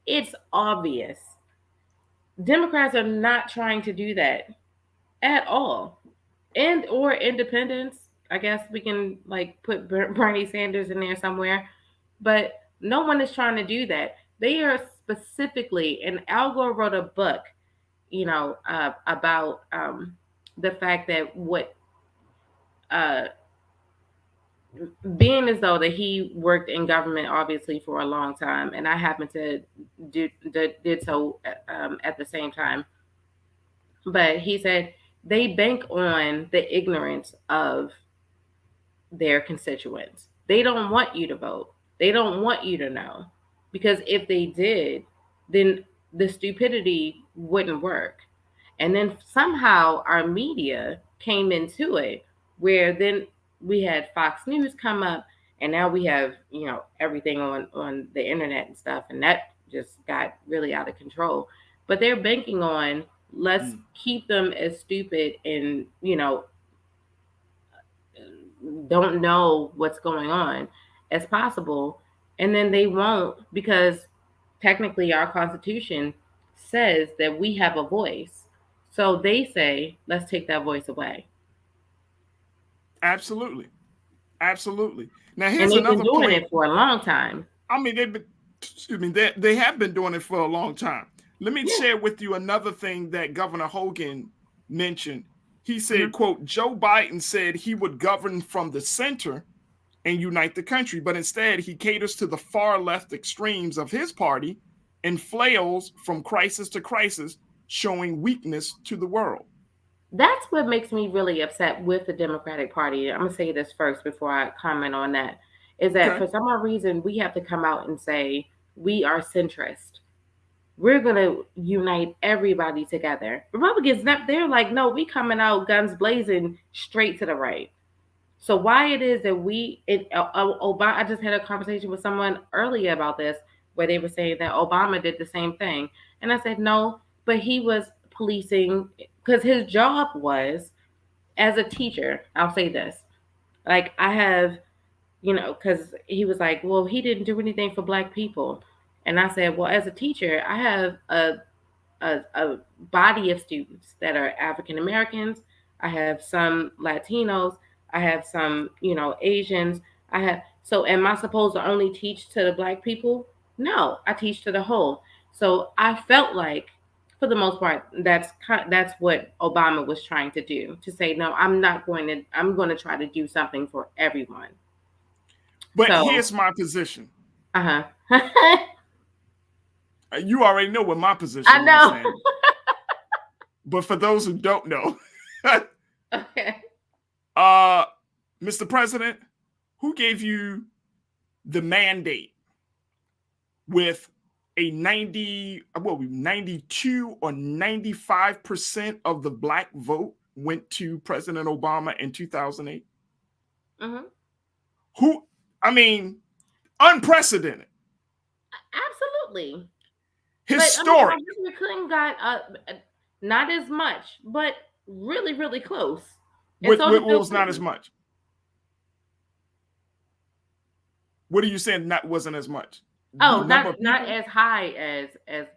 it's obvious. Democrats are not trying to do that at all. And or independents. I guess we can like put Bernie Sanders in there somewhere, but no one is trying to do that. They are specifically, and Al Gore wrote a book, about the fact that being as though that he worked in government obviously for a long time, and I happen to did so at the same time. But he said they bank on the ignorance of their constituents. They don't want you to vote. They don't want you to know. Because if they did, then the stupidity wouldn't work. And then somehow our media came into it, where then we had Fox News come up, and now we have, everything on the internet and stuff, and that just got really out of control. But they're banking on, let's keep them as stupid and, don't know what's going on as possible. And then they won't, because technically our Constitution says that we have a voice. So they say, let's take that voice away. Absolutely. Absolutely. Now, And here's they've another been doing point. it for a long time. I mean, they have been doing it for a long time. Let me share with you another thing that Governor Hogan mentioned. He said, quote, Joe Biden said he would govern from the center and unite the country, but instead he caters to the far left extremes of his party and flails from crisis to crisis, showing weakness to the world. That's what makes me really upset with the Democratic Party. I'm going to say this first before I comment on that, is that for some odd reason, we have to come out and say we are centrist. We're going to unite everybody together. Republicans, they're like, no, we coming out guns blazing straight to the right. So why it is that Obama, I just had a conversation with someone earlier about this, where they were saying that Obama did the same thing. And I said, no, but he was policing, because his job was, as a teacher, I'll say this, like I have, because he was like, well, he didn't do anything for Black people. And I said, well, as a teacher, I have a body of students that are African Americans. I have some Latinos. I have some, Asians. So am I supposed to only teach to the Black people? No, I teach to the whole. So I felt like, for the most part, that's what Obama was trying to do, to say, no, I'm going to try to do something for everyone. But here's my position. Uh-huh. You already know what my position is. I know. But for those who don't know, okay. Mr. President, who gave you the mandate with a 92 or 95% of the Black vote went to President Obama in 2008? Mm-hmm. Unprecedented. Absolutely. Historic. But, Clinton got not as much, but really, really close. What was not as much? What are you saying? That wasn't as much? Oh, not as high as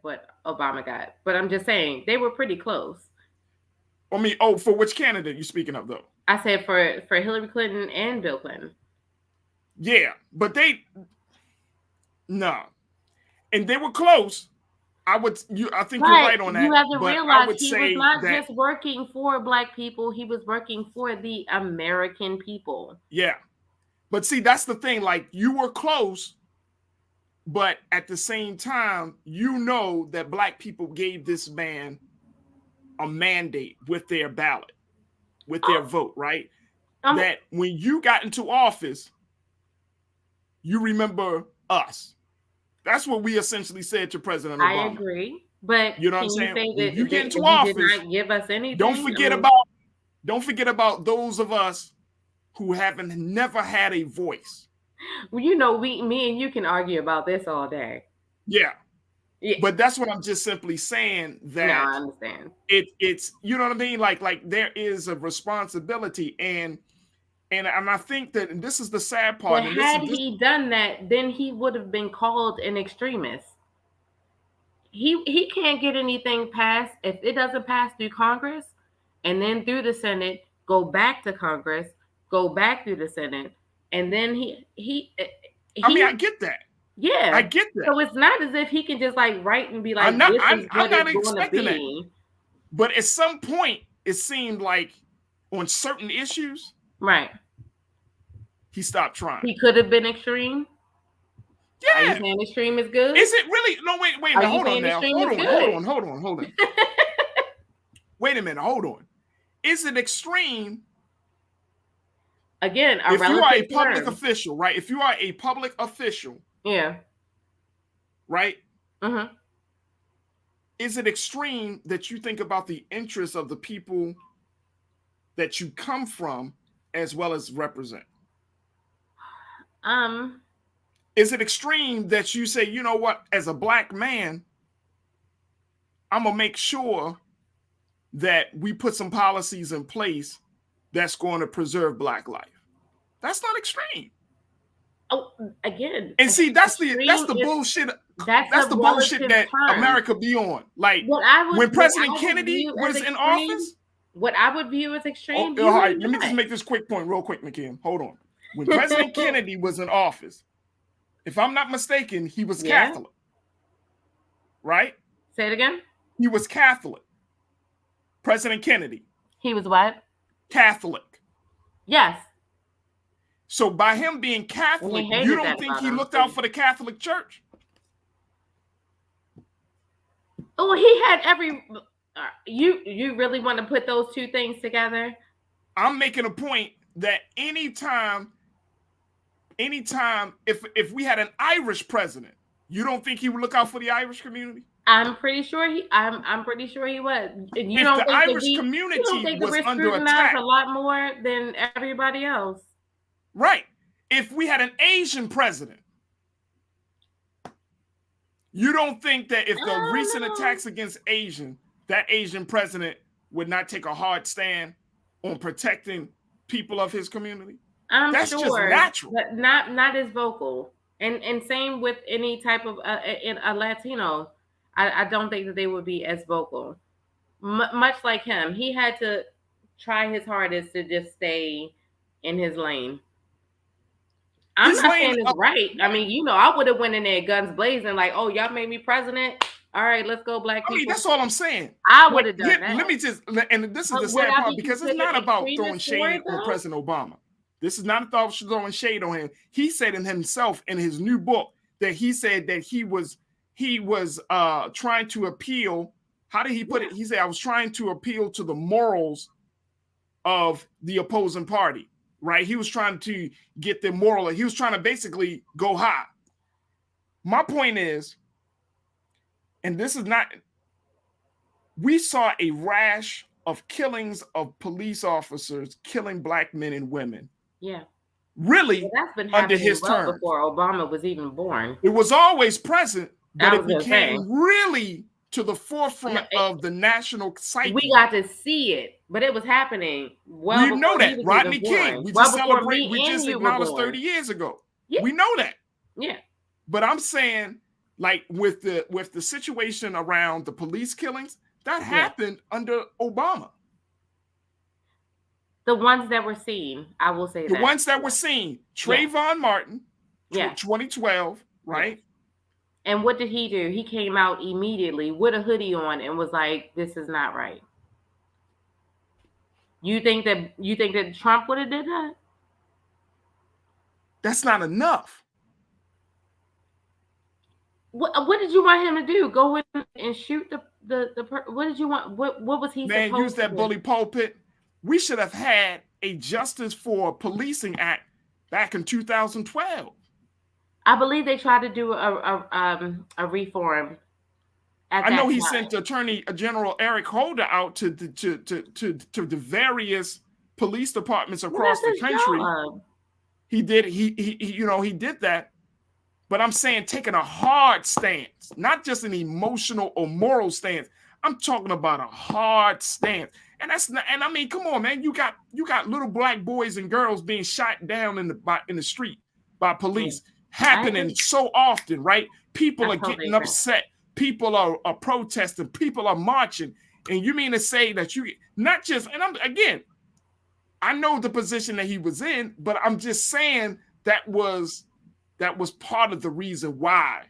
what Obama got, but I'm just saying they were pretty close. For which candidate you speaking of, though? I said for Hillary Clinton and Bill Clinton. Yeah, but and they were close. I think you're right on that. You have to realize he was not just working for Black people; he was working for the American people. Yeah, but see, that's the thing. Like, you were close, but at the same time, that Black people gave this man a mandate with their ballot, with their vote, right? That when you got into office, you remember us. That's what we essentially said to President Obama. I agree. But You know what I'm can you saying? say When that you get into he office, did not give us anything? don't forget about those of us who haven't never had a voice. Well, me and you can argue about this all day. Yeah. But that's what I'm just simply saying, that no, I understand. It's you know what I mean? Like there is a responsibility, and I think that, and this is the sad part. But and had he done that, then he would have been called an extremist. He can't get anything passed if it doesn't pass through Congress, and then through the Senate, go back to Congress, go back through the Senate, and then he I mean, I get that. Yeah, I get that. So it's not as if he can just like write and be like, I'm not it's going to expecting be. that. But at some point, it seemed like on certain issues, right, he stopped trying. He could have been extreme. Yeah. Are you saying extreme is good? Is it really? No, wait. Are Now, you hold on saying now. extreme Hold is on. good? Wait a minute. Hold on. Is it extreme? Again, if you are a public term. official, right? If you are a public official, yeah, right? Mm-hmm. Is it extreme that you think about the interests of the people that you come from as well as represent? Is it extreme that you say, you know what, as a black man, I'm gonna make sure that we put some policies in place that's going to preserve black life? That's not extreme. Oh, again. And see, that's the bullshit. That's the bullshit that America be on. Like when President Kennedy was in office. What I would view as extreme. All right, let me just make this quick point real quick, McKim. Hold on. When President Kennedy was in office, if I'm not mistaken, he was Catholic. Right? Say it again. He was Catholic. President Kennedy. He was what? Catholic. Yes. So by him being Catholic, you don't think he looked out for the Catholic Church? Oh, he had every. You really want to put those two things together? I'm making a point that anytime if we had an Irish president, you don't think he would look out for the Irish community? I'm pretty sure I'm pretty sure he was. And you if don't the think Irish community was under attack a lot more than everybody else. Right. If we had an Asian president, you don't think that if the recent attacks against that Asian president would not take a hard stand on protecting people of his community? That's sure, just natural. But not as vocal. And same with any type of a Latino. I don't think that they would be as vocal. Much like him, he had to try his hardest to just stay in his lane. I'm not saying it's right. I mean, I would have went in there guns blazing, like, oh, y'all made me president. All right, let's go, black people. I mean, that's all I'm saying. I would have done that. Let me just, and this is the sad part, because it's not about throwing shade on President Obama. This is not about throwing shade on him. He said in himself in his new book that he said that he was trying to appeal. How did he put it? He said, I was trying to appeal to the morals of the opposing party. Right? He was trying to get the moral. He was trying to basically go high. My point is, and this is not, we saw a rash of killings of police officers killing black men and women. Yeah. Really, that's been under his term. Before Obama was even born. It was always present, but it became really to the forefront of the national psyche. We got to see it, but it was happening. Well, we know that. Rodney King, we just celebrated, we just acknowledged 30 years ago. Yeah. We know that. Yeah. But I'm saying, like with the situation around the police killings, that happened under Obama. The ones that were seen, I will say the ones that were seen. Trayvon Martin, 2012, right? Yeah. And what did he do? He came out immediately with a hoodie on and was like, "This is not right." You think that Trump would have did that? That's not enough. What did you want him to do? Go in and shoot the what did you want? What was he supposed to do? Man, use that bully pulpit. We should have had a Justice for Policing Act back in 2012. I believe they tried to do a reform I know he sent Attorney General Eric Holder out to the various police departments across the country. He did that. But I'm saying taking a hard stance, not just an emotional or moral stance. I'm talking about a hard stance. And I mean, come on, man. You got little black boys and girls being shot down in the street by police happening so often, right? People are getting upset. People are protesting. People are marching. And you mean to say that you not just, and I know the position that he was in, but I'm just saying that was part of the reason why.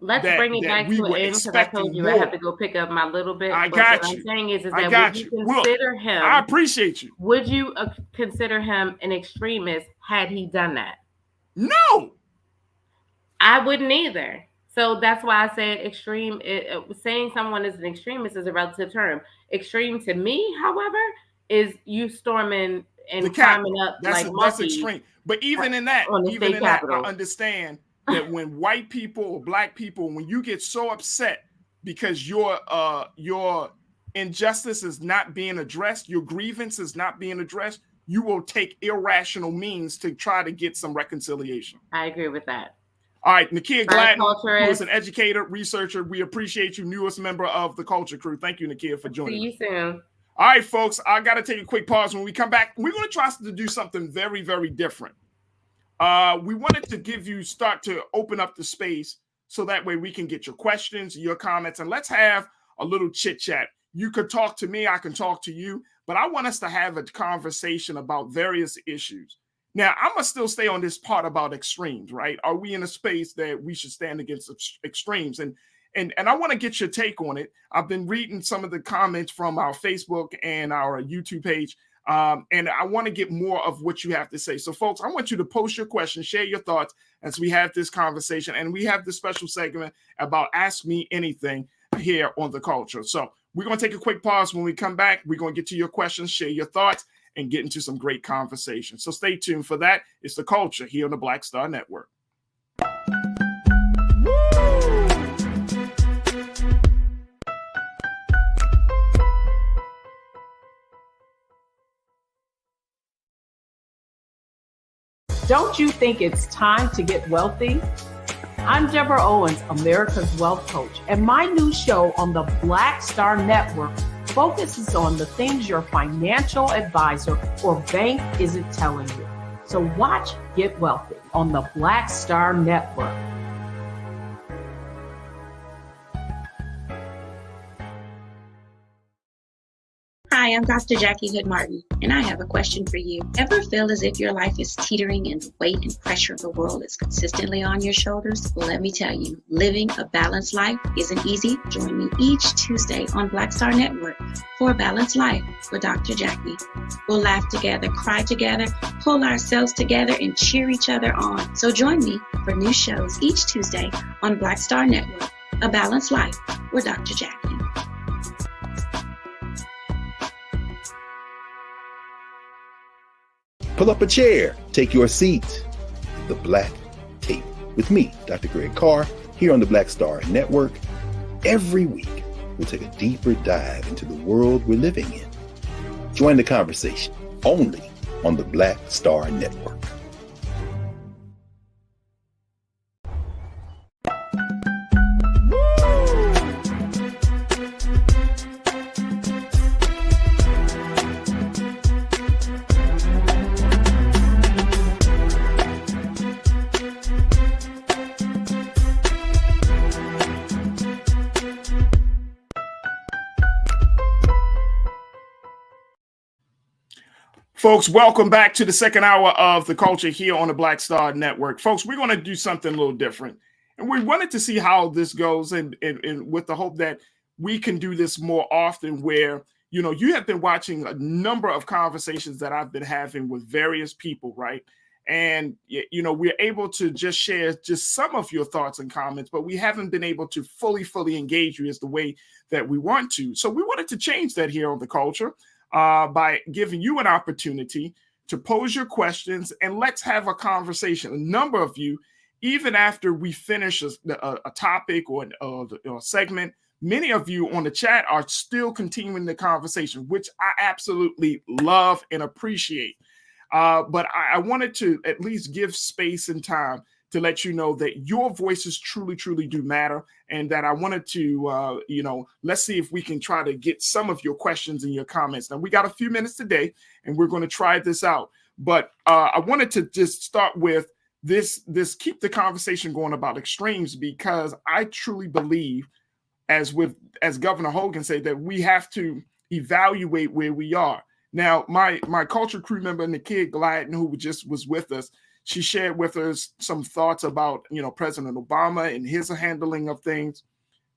Let's bring it back to an end because I told you I have to go pick up my little bit. I got you. What I'm saying is that would you consider him? I appreciate you. Would you consider him an extremist had he done that? No, I wouldn't either. So that's why I said extreme. Saying someone is an extremist is a relative term. Extreme to me, however, is you storming and climbing up like monkeys. That's extreme. But even in that, I understand that when white people or black people, when you get so upset because your injustice is not being addressed, your grievance is not being addressed, you will take irrational means to try to get some reconciliation. I agree with that. All right, Nakia Gladden, who is an educator, researcher, we appreciate you, newest member of the Culture Crew. Thank you, Nakia, for joining. See you soon. All right, folks, I got to take a quick pause. When we come back, we're going to try to do something very, very different. We wanted to start to open up the space so that way we can get your questions, your comments, and let's have a little chit chat. You could talk to me, I can talk to you, but I want us to have a conversation about various issues. Now, I'm going to still stay on this part about extremes, right? Are we in a space that we should stand against extremes? And I want to get your take on it. I've been reading some of the comments from our Facebook and our YouTube page. And I want to get more of what you have to say. So, folks, I want you to post your questions, share your thoughts as we have this conversation. And we have this special segment about Ask Me Anything here on The Culture. So we're going to take a quick pause. When we come back, we're going to get to your questions, share your thoughts, and get into some great conversation. So stay tuned for that. It's The Culture here on the Black Star Network. Don't you think it's time to get wealthy? I'm Deborah Owens, America's Wealth Coach, and my new show on the Black Star Network focuses on the things your financial advisor or bank isn't telling you. So watch Get Wealthy on the Black Star Network. Hi, I'm Dr. Jackie Hood Martin, and I have a question for you. Ever feel as if your life is teetering and the weight and pressure of the world is consistently on your shoulders? Well, let me tell you, living a balanced life isn't easy. Join me each Tuesday on Black Star Network for a Balanced Life with Dr. Jackie. We'll laugh together, cry together, pull ourselves together, and cheer each other on. So join me for new shows each Tuesday on Black Star Network, A Balanced Life with Dr. Jackie. Pull up a chair, take your seat. The Black Tape with me, Dr. Greg Carr, here on the Black Star Network. Every week, we'll take a deeper dive into the world we're living in. Join the conversation only on the Black Star Network. Folks, welcome back to the second hour of The Culture here on the Black Star Network. Folks, we're going to do something a little different. And we wanted to see how this goes and with the hope that we can do this more often where, you know, you have been watching a number of conversations that I've been having with various people, right? And, you know, we're able to just share just some of your thoughts and comments, but we haven't been able to fully engage you as the way that we want to. So we wanted to change that here on The Culture. By giving you an opportunity to pose your questions and let's have a conversation. A number of you, even after we finish a topic or a segment, many of you on the chat are still continuing the conversation, which I absolutely love and appreciate. But I wanted to at least give space and time to let you know that your voices truly, truly do matter. And that I wanted to, let's see if we can try to get some of your questions and your comments. Now, we got a few minutes today, and we're going to try this out. But I wanted to just start with this keep the conversation going about extremes, because I truly believe, as Governor Hogan said, that we have to evaluate where we are. Now, my culture crew member, Nakia Gladden, who just was with us, she shared with us some thoughts about, President Obama and his handling of things.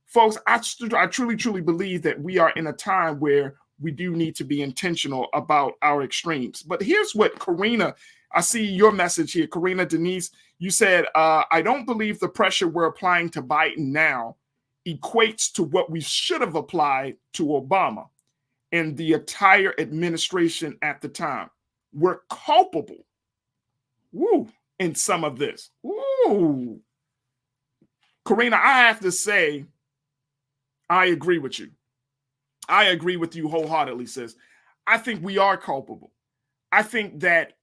Folks, I truly, truly believe that we are in a time where we do need to be intentional about our extremes. But here's what Karina, I see your message here. Karina Denise, you said, I don't believe the pressure we're applying to Biden now equates to what we should have applied to Obama and the entire administration at the time. We're culpable. Woo, in some of this. Woo. Karina, I have to say, I agree with you. I agree with you wholeheartedly, sis. I think we are culpable. I think that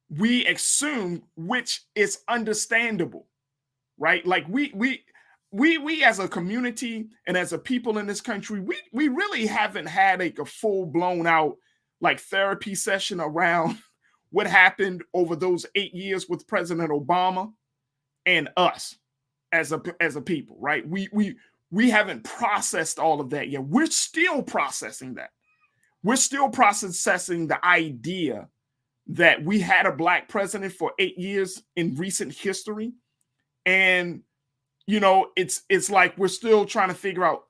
we assume, which is understandable, right? Like we as a community and as a people in this country, we really haven't had a full blown out like therapy session around what happened over those 8 years with President Obama and us as a people, right? We haven't processed all of that yet. We're still processing that. We're still processing the idea that we had a Black president for 8 years in recent history. And, it's like we're still trying to figure out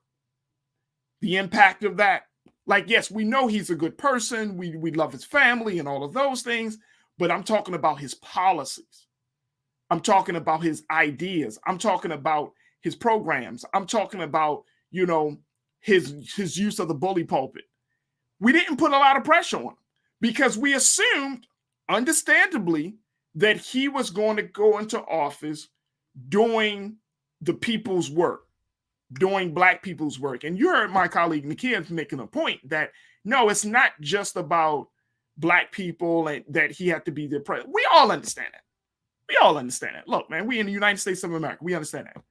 the impact of that. Like, yes, we know he's a good person. We love his family and all of those things, but I'm talking about his policies. I'm talking about his ideas. I'm talking about his programs. I'm talking about, his use of the bully pulpit. We didn't put a lot of pressure on him because we assumed, understandably, that he was going to go into office doing the people's work, doing Black people's work. And you heard my colleague Nakia making a point that, no, it's not just about Black people and that he had to be the president. We all understand that. We all understand that. Look, man, we in the United States of America, we understand that.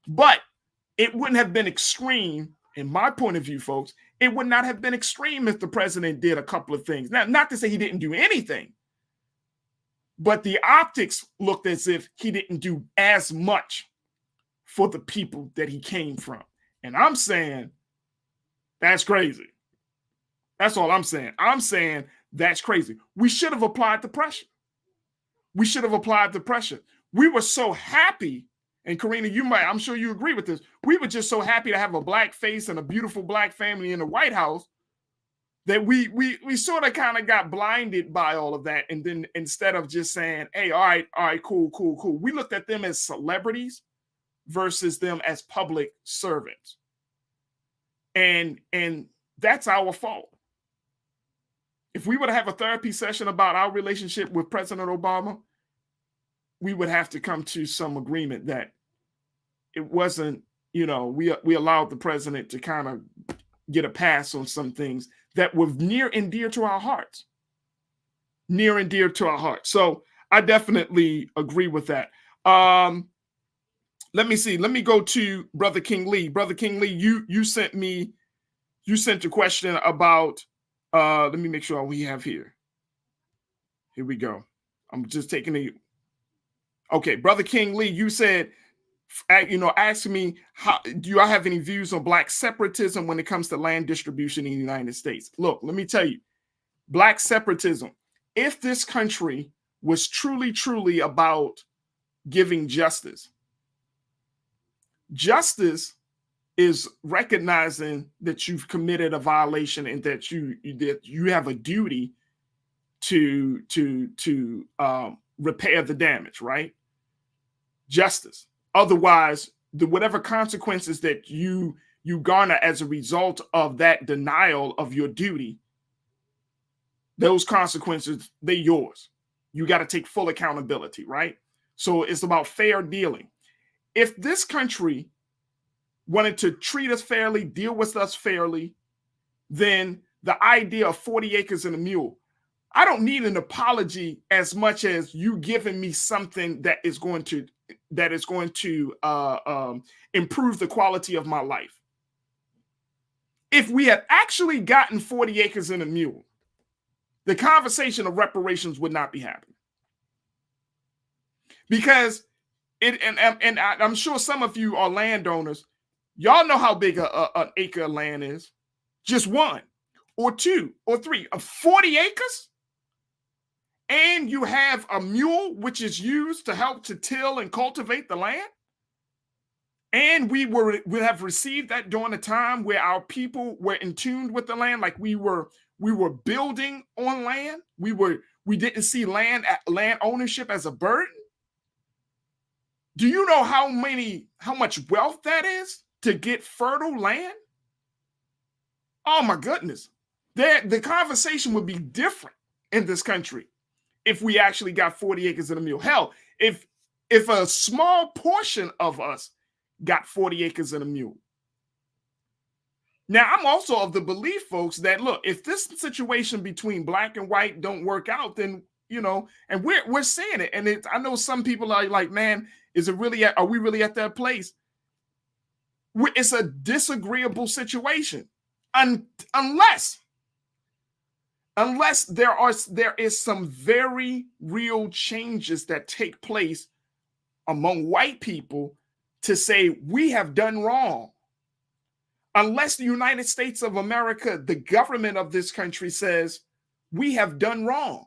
But it wouldn't have been extreme, in my point of view, folks, it would not have been extreme if the president did a couple of things. Now, not to say he didn't do anything, but the optics looked as if he didn't do as much for the people that he came from. And I'm saying that's crazy. That's all I'm saying. I'm saying that's crazy. We should have applied the pressure. We should have applied the pressure. We were so happy, and Karina, I'm sure you agree with this. We were just so happy to have a Black face and a beautiful Black family in the White House that we sort of kind of got blinded by all of that. And then instead of just saying, hey, all right, cool. We looked at them as celebrities versus them as public servants. And that's our fault. If we were to have a therapy session about our relationship with President Obama, we would have to come to some agreement that it wasn't, we allowed the president to kind of get a pass on some things that were near and dear to our hearts. Near and dear to our hearts. So I definitely agree with that. Let me see. Let me go to Brother King Lee. Brother King Lee, you sent a question about, let me make sure we have here. Here we go. I'm just taking okay, Brother King Lee, you said, ask me, do I have any views on Black separatism when it comes to land distribution in the United States? Look, let me tell you, Black separatism, if this country was truly, truly about giving justice, justice is recognizing that you've committed a violation and that you have a duty to repair the damage, right? Justice. Otherwise, whatever consequences that you garner as a result of that denial of your duty, those consequences, they're yours. You got to take full accountability, right? So it's about fair dealing. If this country wanted to treat us fairly, deal with us fairly, then the idea of 40 acres and a mule, I don't need an apology as much as you giving me something that is going to improve the quality of my life. If we had actually gotten 40 acres and a mule, the conversation of reparations would not be happening. Because I'm sure some of you are landowners. Y'all know how big an acre of land is. Just one or two or three of 40 acres. And you have a mule, which is used to help to till and cultivate the land. And we have received that during a time where our people were in tune with the land, like we were building on land. We didn't see land ownership as a burden. Do you know how much wealth that is to get fertile land? Oh my goodness. The conversation would be different in this country if we actually got 40 acres and a mule. Hell, if a small portion of us got 40 acres and a mule. Now, I'm also of the belief, folks, that look, if this situation between black and white don't work out, then, you know, and we're seeing it. And I know some people are like, man, are we really at that place? It's a disagreeable situation unless there is some very real changes that take place among white people to say we have done wrong. Unless the United States of America, the government of this country, says we have done wrong.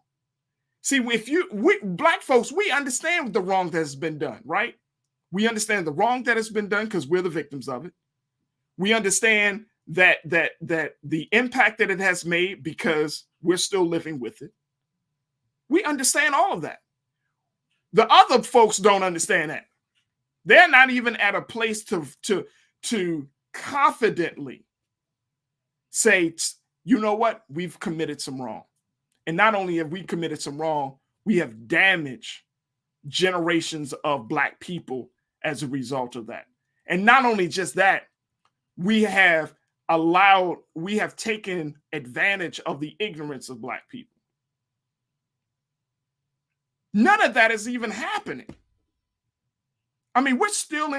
See, black folks, we understand the wrong that has been done, right? We understand the wrong that has been done because we're the victims of it. We understand that the impact that it has made because we're still living with it. We understand all of that. The other folks don't understand that. They're not even at a place to confidently say, you know what, we've committed some wrong. And not only have we committed some wrong, we have damaged generations of black people as a result of that. And not only just that, we have taken advantage of the ignorance of black people. None of that is even happening. I mean, we're still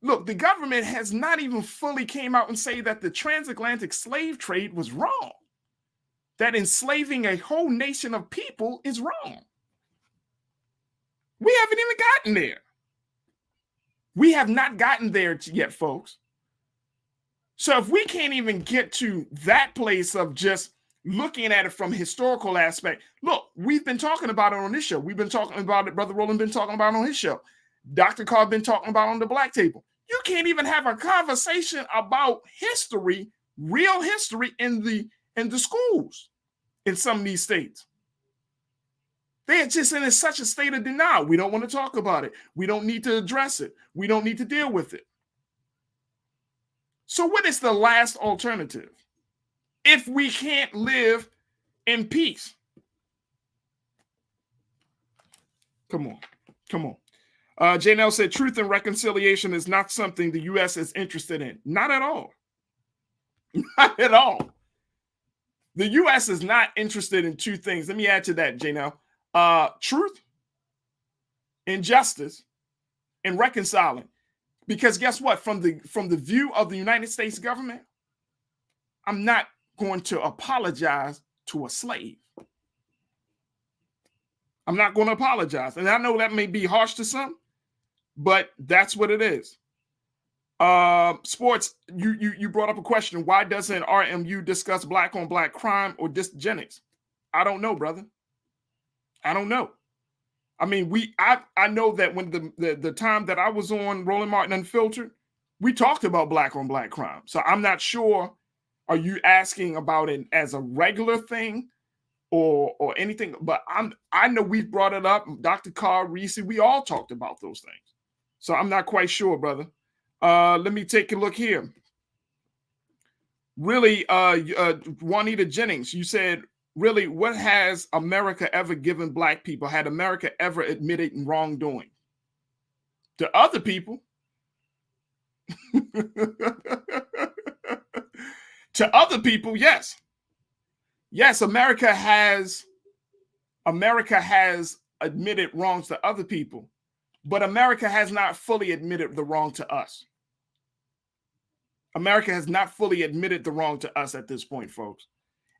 look, the government has not even fully came out and say that the transatlantic slave trade was wrong. That enslaving a whole nation of people is wrong. We haven't even gotten there. We have not gotten there yet, folks. So if we can't even get to that place of just looking at it from a historical aspect, look, we've been talking about it on this show. We've been talking about it. Brother Roland been talking about it on his show. Dr. Carr been talking about it on the Black Table. You can't even have a conversation about history, real history in the schools in some of these states. They're just in such a state of denial. We don't want to talk about it. We don't need to address it. We don't need to deal with it. So what is the last alternative if we can't live in peace? Come on. Janelle said, truth and reconciliation is not something the U.S. is interested in. Not at all. Not at all. The U.S. is not interested in two things. Let me add to that, Janelle. Truth and justice and reconciling. Because guess what? From the view of the United States government, I'm not going to apologize to a slave. I'm not going to apologize. And I know that may be harsh to some, but that's what it is. Sports, you brought up a question. Why doesn't RMU discuss black on black crime or dysgenics? I don't know, brother. I don't know. I mean, I know that when the time that I was on Roland Martin Unfiltered, we talked about black on black crime. So I'm not sure. Are you asking about it as a regular thing or anything? But I know we've brought it up. Dr. Carr, Reese, we all talked about those things. So I'm not quite sure, brother. Let me take a look here. Really, Juanita Jennings, you said, really, what has America ever given black people? Had America ever admitted wrongdoing? To other people, To other people, yes. Yes, America has admitted wrongs to other people, but America has not fully admitted the wrong to us. America has not fully admitted the wrong to us at this point, folks.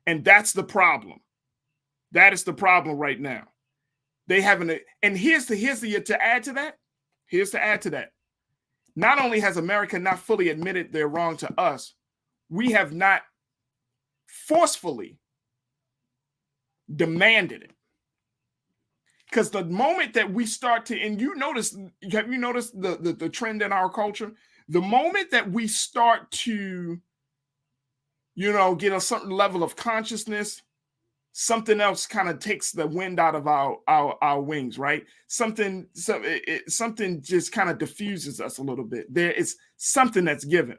And that's the problem. That is the problem right now. They haven't, and here's to add to that. Not only has America not fully admitted their wrong to us, we have not forcefully demanded it. Because the moment that we start to, and have you noticed the trend in our culture? The moment that we start to, get a certain level of consciousness, something else kind of takes the wind out of our wings, right? Something just kind of diffuses us a little bit. There is something that's given.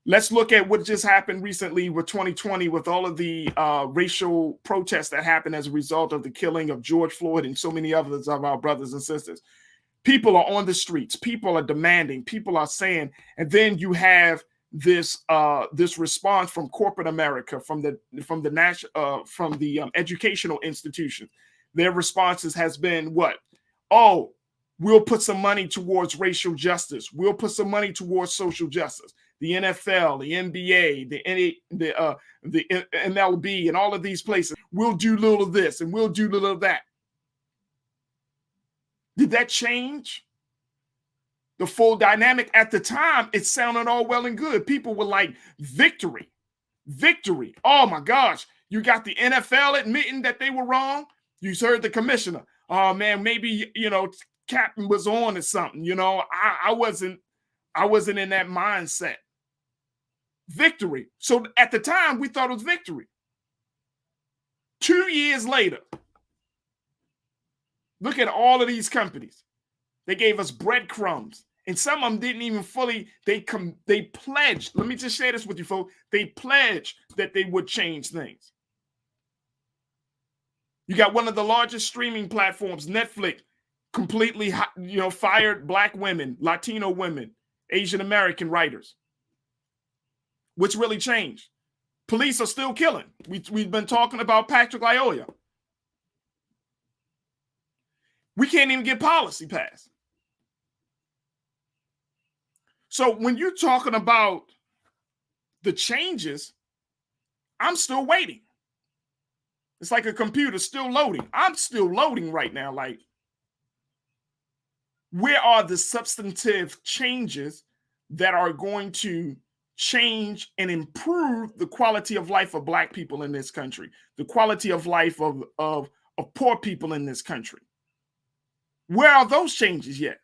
Let's look at what just happened recently with 2020, with all of the racial protests that happened as a result of the killing of George Floyd and so many others of our brothers and sisters. People are on the streets. People are demanding. People are saying, and then you have this response from corporate America, from the educational institutions. Their responses has been what? Oh, we'll put some money towards racial justice. We'll put some money towards social justice. The NFL, the NBA, the MLB, and all of these places. We'll do little of this and we'll do little of that. Did that change the full dynamic? At the time, it sounded all well and good. People were like, victory, victory. Oh my gosh. You got the NFL admitting that they were wrong. You heard the commissioner. Oh man, maybe, Captain was on or something. I wasn't in that mindset. Victory. So at the time, we thought it was victory. 2 years later, look at all of these companies. They gave us breadcrumbs, and some of them didn't even fully. They pledged. Let me just share this with you, folks. They pledged that they would change things. You got one of the largest streaming platforms, Netflix, completely, fired Black women, Latino women, Asian American writers. Which really changed. Police are still killing. We've been talking about Patrick Lyoya. We can't even get policy passed. So when you're talking about the changes, I'm still waiting. It's like a computer still loading. I'm still loading right now. Like, where are the substantive changes that are going to change and improve the quality of life of Black people in this country, the quality of life of poor people in this country? Where are those changes yet?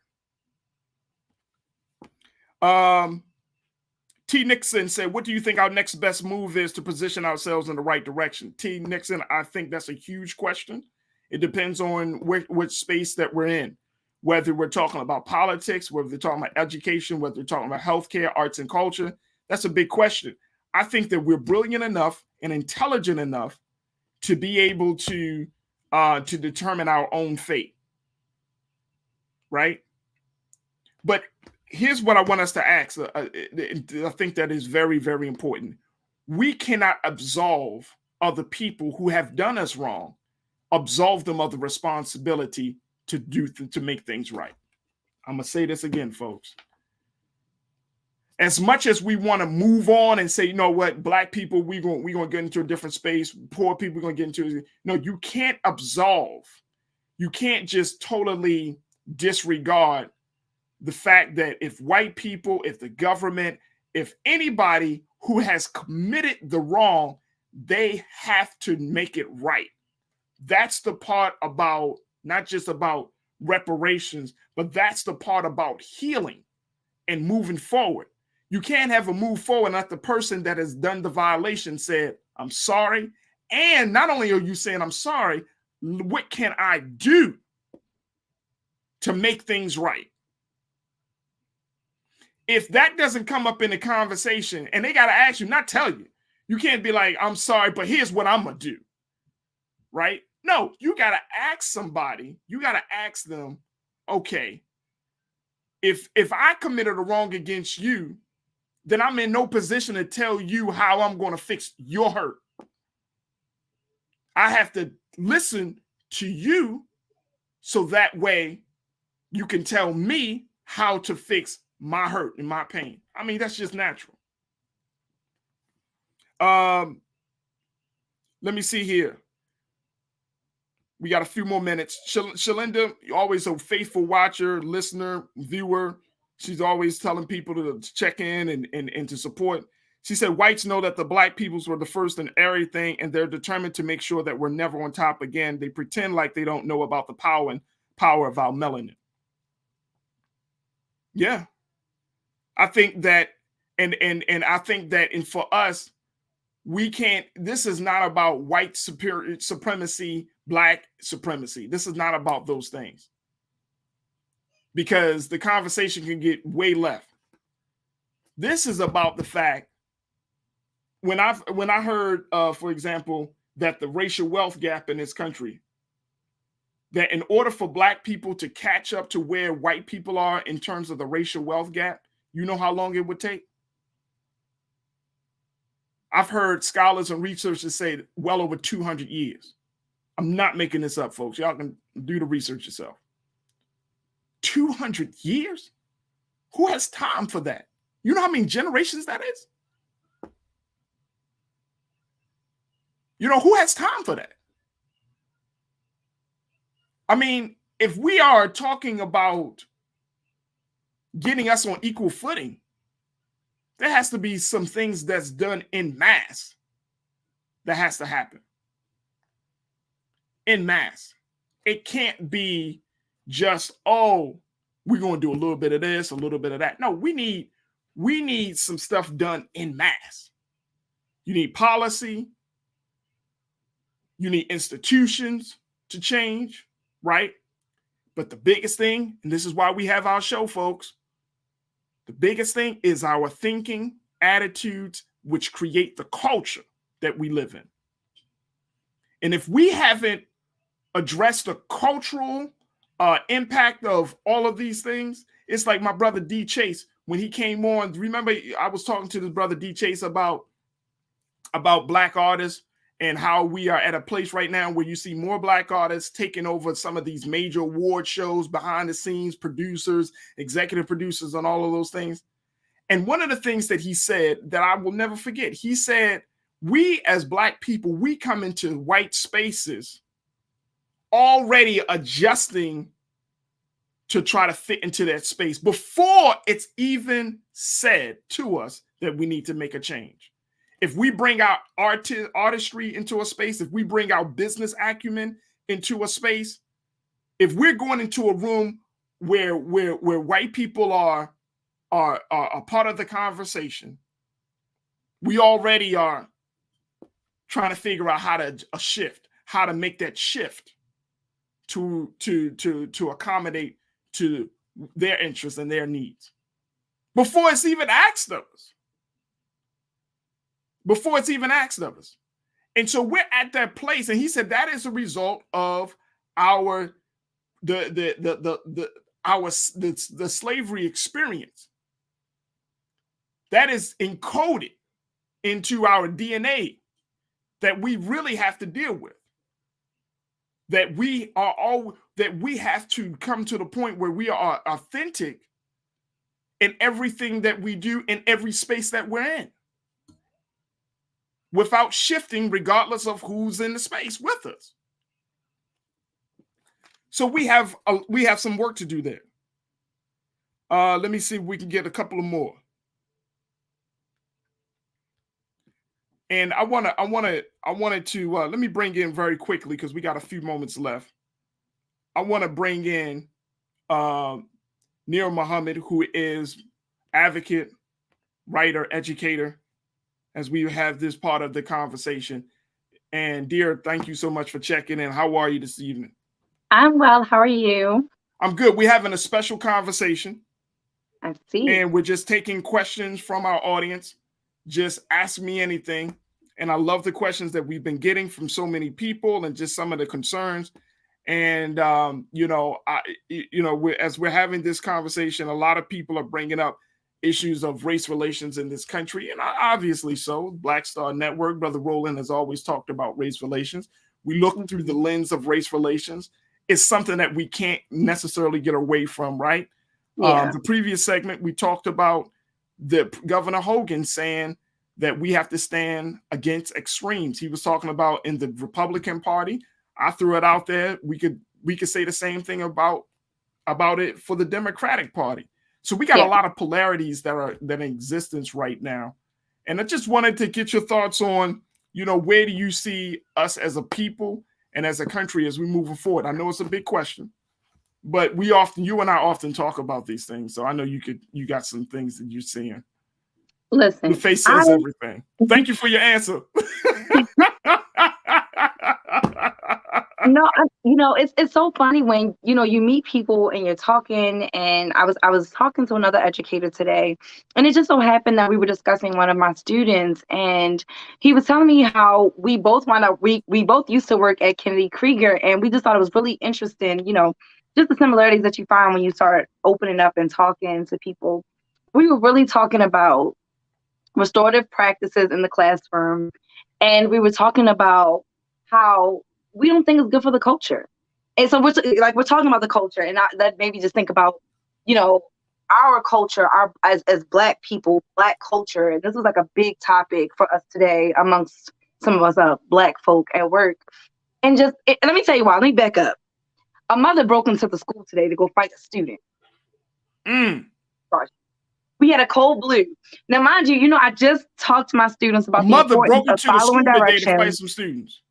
T. Nixon said, what do you think our next best move is to position ourselves in the right direction? T. Nixon, I think that's a huge question. It depends on which space that we're in, whether we're talking about politics, whether we're talking about education, whether we're talking about healthcare, arts and culture. That's a big question. I think that we're brilliant enough and intelligent enough to be able to determine our own fate, right? But here's what I want us to ask. I think that is very, very important. We cannot absolve other people who have done us wrong, absolve them of the responsibility to make things right. I'm gonna say this again, folks. As much as we want to move on and say, you know what, Black people, we're gonna get into a different space. Poor people are gonna get into. No, you can't absolve. You can't just totally disregard the fact that if white people, if the government, if anybody who has committed the wrong, they have to make it right. That's the part about, not just about reparations, but that's the part about healing and moving forward. You can't have a move forward and let the person that has done the violation said, I'm sorry. And not only are you saying, I'm sorry, what can I do to make things right? If that doesn't come up in the conversation, and they got to ask you, not tell you, you can't be like, I'm sorry, but here's what I'm going to do, right? No, you got to ask somebody, you got to ask them, okay, if I committed a wrong against you, then I'm in no position to tell you how I'm going to fix your hurt. I have to listen to you so that way you can tell me how to fix my hurt and my pain. I mean, that's just natural. Let me see here. We got a few more minutes. Shalinda, always a faithful watcher, listener, viewer. She's always telling people to check in and to support. She said, whites know that the black peoples were the first in everything, and they're determined to make sure that we're never on top again. They pretend like they don't know about the power of our melanin. Yeah. I think that, and I think that, and for us, we can't, this is not about white supremacy, black supremacy. This is not about those things, because the conversation can get way left. This is about the fact, when I heard, for example, that the racial wealth gap in this country, that in order for black people to catch up to where white people are in terms of the racial wealth gap, you know how long it would take? I've heard scholars and researchers say well over 200 years. I'm not making this up, folks. Y'all can do the research yourself. 200 years? Who has time for that? You know how many generations that is? You know, who has time for that? I mean, if we are talking about getting us on equal footing, there has to be some things that's done en masse that has to happen. En masse. It can't be just, oh, we're going to do a little bit of this, a little bit of that. No, we need some stuff done en masse. You need policy. You need institutions to change, right? But the biggest thing, and this is why we have our show, folks, the biggest thing is our thinking, attitudes, which create the culture that we live in. And if we haven't addressed the cultural impact of all of these things, it's like my brother D Chase, when he came on, remember I was talking to this brother D Chase about black artists, and how we are at a place right now where you see more black artists taking over some of these major award shows, behind the scenes, producers, executive producers, and all of those things. And one of the things that he said that I will never forget, he said, we as black people, we come into white spaces already adjusting to try to fit into that space before it's even said to us that we need to make a change. If we bring our artistry into a space, if we bring our business acumen into a space, if we're going into a room where white people are a part of the conversation, we already are trying to figure out how to make that shift to accommodate to their interests and their needs before it's even asked of us. Before it's even asked of us. And so we're at that place. And he said that is a result of the slavery experience. That is encoded into our DNA that we really have to deal with. That we have to come to the point where we are authentic in everything that we do, in every space that we're in, without shifting, regardless of who's in the space with us. So we have some work to do there. Let me see if we can get a couple of more. And I wanted to let me bring in very quickly, because we got a few moments left. I want to bring in Neil Muhammad, who is advocate, writer, educator, as we have this part of the conversation. And dear, thank you so much for checking in. How are you this evening? I'm well. How are you? I'm good. We're having a special conversation. I see. And we're just taking questions from our audience. Just ask me anything. And I love the questions that we've been getting from so many people and just some of the concerns. And as we're having this conversation, a lot of people are bringing up issues of race relations in this country, and obviously so. Black Star Network, Brother Roland has always talked about race relations. We look through the lens of race relations. It's something that we can't necessarily get away from, right? Yeah. The previous segment, we talked about the Governor Hogan saying that we have to stand against extremes. He was talking about in the Republican Party. I threw it out there. We could say the same thing about it for the Democratic Party. So we got a lot of polarities that are in existence right now. And I just wanted to get your thoughts on, where do you see us as a people and as a country as we moving forward? I know it's a big question, but you and I often talk about these things. So I know you got some things that you're seeing. Listen, The face says everything. Thank you for your answer. No, it's so funny when you meet people and you're talking. And I was talking to another educator today, and it just so happened that we were discussing one of my students, and he was telling me how we both wound up we both used to work at Kennedy Krieger, and we just thought it was really interesting, just the similarities that you find when you start opening up and talking to people. We were really talking about restorative practices in the classroom, and we were talking about how we don't think it's good for the culture. And so we're talking about the culture, and that made me just think about, our culture, as Black people, Black culture. And this was like a big topic for us today amongst some of us Black folk at work. And let me tell you why. Let me back up. A mother broke into the school today to go fight a student. We had a cold blue. Now, mind you, I just talked to my students about the mother broke of into the school today to fight some students.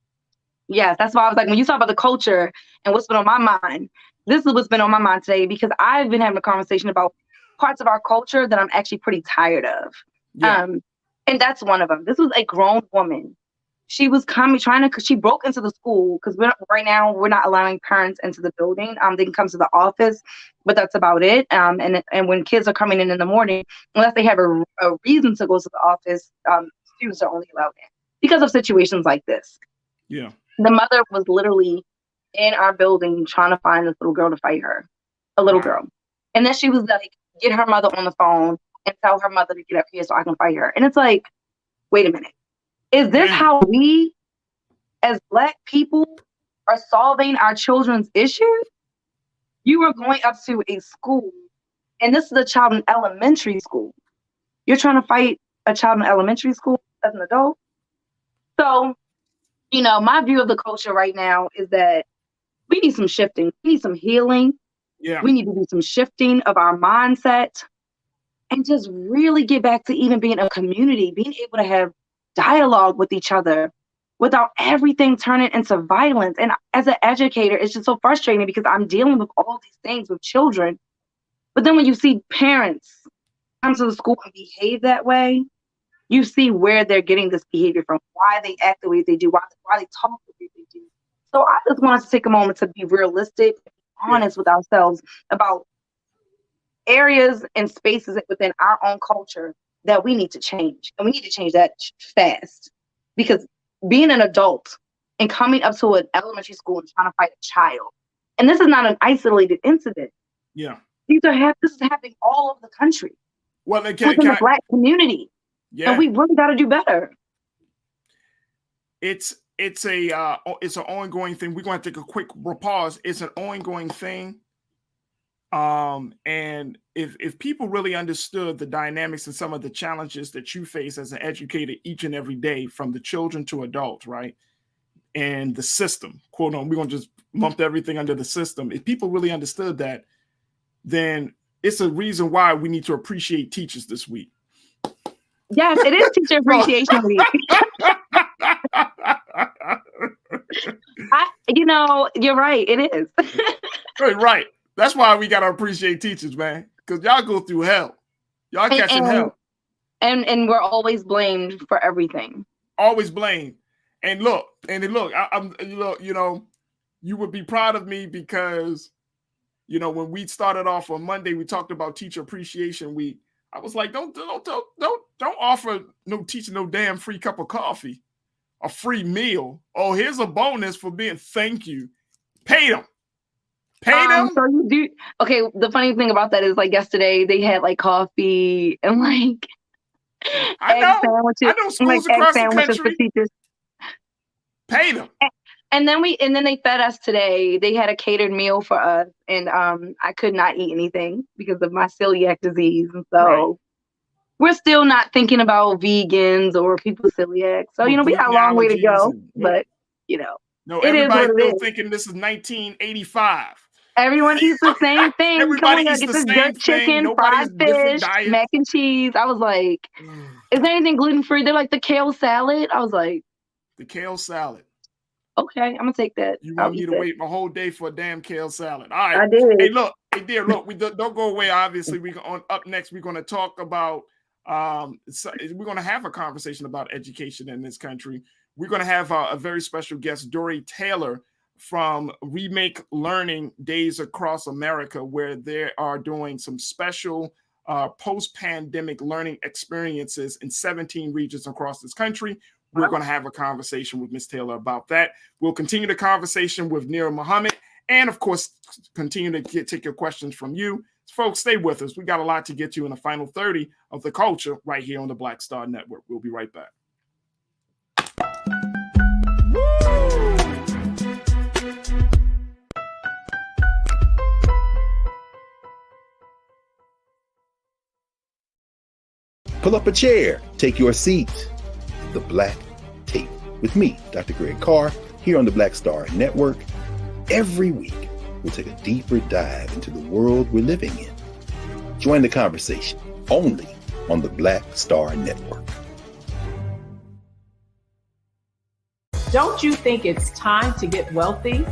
Yes, that's why I was like, when you talk about the culture and what's been on my mind, this is what's been on my mind today, because I've been having a conversation about parts of our culture that I'm actually pretty tired of. Yeah. And that's one of them. This was a grown woman. She was she broke into the school, because right now we're not allowing parents into the building. They can come to the office, but that's about it. And when kids are coming in the morning, unless they have a reason to go to the office, students are only allowed in because of situations like this. Yeah. The mother was literally in our building trying to find this little girl to fight her, a little girl. And then she was like, get her mother on the phone and tell her mother to get up here so I can fight her. And it's like, wait a minute. Is this how we as Black people are solving our children's issues? You are going up to a school, and this is a child in elementary school. You're trying to fight a child in elementary school as an adult? So, my view of the culture right now is that we need some shifting. We need some healing. Yeah. We need to do some shifting of our mindset and just really get back to even being a community, being able to have dialogue with each other without everything turning into violence. And as an educator, it's just so frustrating because I'm dealing with all these things with children. But then when you see parents come to the school and behave that way, you see where they're getting this behavior from, why they act the way they do, why they talk the way they do. So I just want us to take a moment to be realistic, honest with ourselves about areas and spaces within our own culture that we need to change. And we need to change that fast. Because being an adult and coming up to an elementary school and trying to fight a child, and this is not an isolated incident. Yeah. This is happening all over the country. Well, within the Black community. Yeah. And we really got to do better. It's an ongoing thing. We're going to take a quick pause. It's an ongoing thing. And if people really understood the dynamics and some of the challenges that you face as an educator each and every day, from the children to adults, right? And the system, quote on, we're going to just lump everything under the system. If people really understood that, then it's a reason why we need to appreciate teachers this week. Yes, it is Teacher Appreciation Week. You're right. It is. Right. That's why we got to appreciate teachers, man. Because y'all go through hell. Y'all catching hell. And we're always blamed for everything. Always blamed. And look, you would be proud of me because, when we started off on Monday, we talked about Teacher Appreciation Week. I was like, don't offer no teacher no damn free cup of coffee, a free meal. Oh, here's a bonus for being thank you. Pay them. Pay them. So you do. Okay. The funny thing about that is, like, yesterday they had like coffee and like egg sandwiches. I know schools across the country. For teachers. Pay them. And then they fed us today. They had a catered meal for us, and I could not eat anything because of my celiac disease, and so we're still not thinking about vegans or people with celiac. So we got a long way to go, but no, it is what everybody's it still is. thinking this is 1985. Everyone eats the same thing. Everybody Come on, eats get the this same jerk thing. chicken, Nobody's fried different fish, diets. mac and cheese. I was like, is there anything gluten free? They're like the kale salad. I was like, the kale salad. Okay, I'm gonna take that. You want me to wait my whole day for a damn kale salad? All right. I did. Hey, look, we don't go away. Obviously, up next. We're going to talk about. We're going to have a conversation about education in this country. We're going to have a very special guest, Dory Taylor from Remake Learning Days Across America, where they are doing some special post-pandemic learning experiences in 17 regions across this country. We're going to have a conversation with Ms. Taylor about that. We'll continue the conversation with Nira Muhammad, and of course, continue to take your questions from you. Folks, stay with us. We got a lot to get to in the final 30 of the culture right here on the Black Star Network. We'll be right back. Pull up a chair, take your seat. The Black Tape with me, Dr. Greg Carr, here on the Black Star Network. Every week, we'll take a deeper dive into the world we're living in. Join the conversation only on the Black Star Network. Don't you think it's time to get wealthy?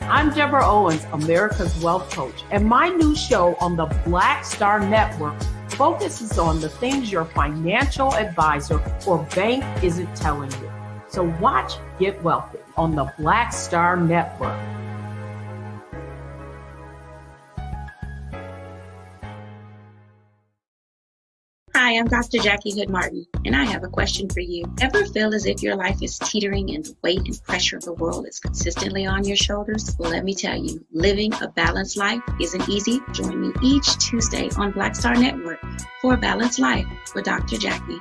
I'm Deborah Owens, America's Wealth Coach, and my new show on the Black Star Network focuses on the things your financial advisor or bank isn't telling you. So watch Get Wealthy on the Black Star Network. Hi, I'm Dr. Jackie Hood Martin, and I have a question for you. Ever feel as if your life is teetering and the weight and pressure of the world is consistently on your shoulders? Well, let me tell you, living a balanced life isn't easy. Join me each Tuesday on Black Star Network for A Balanced Life with Dr. Jackie.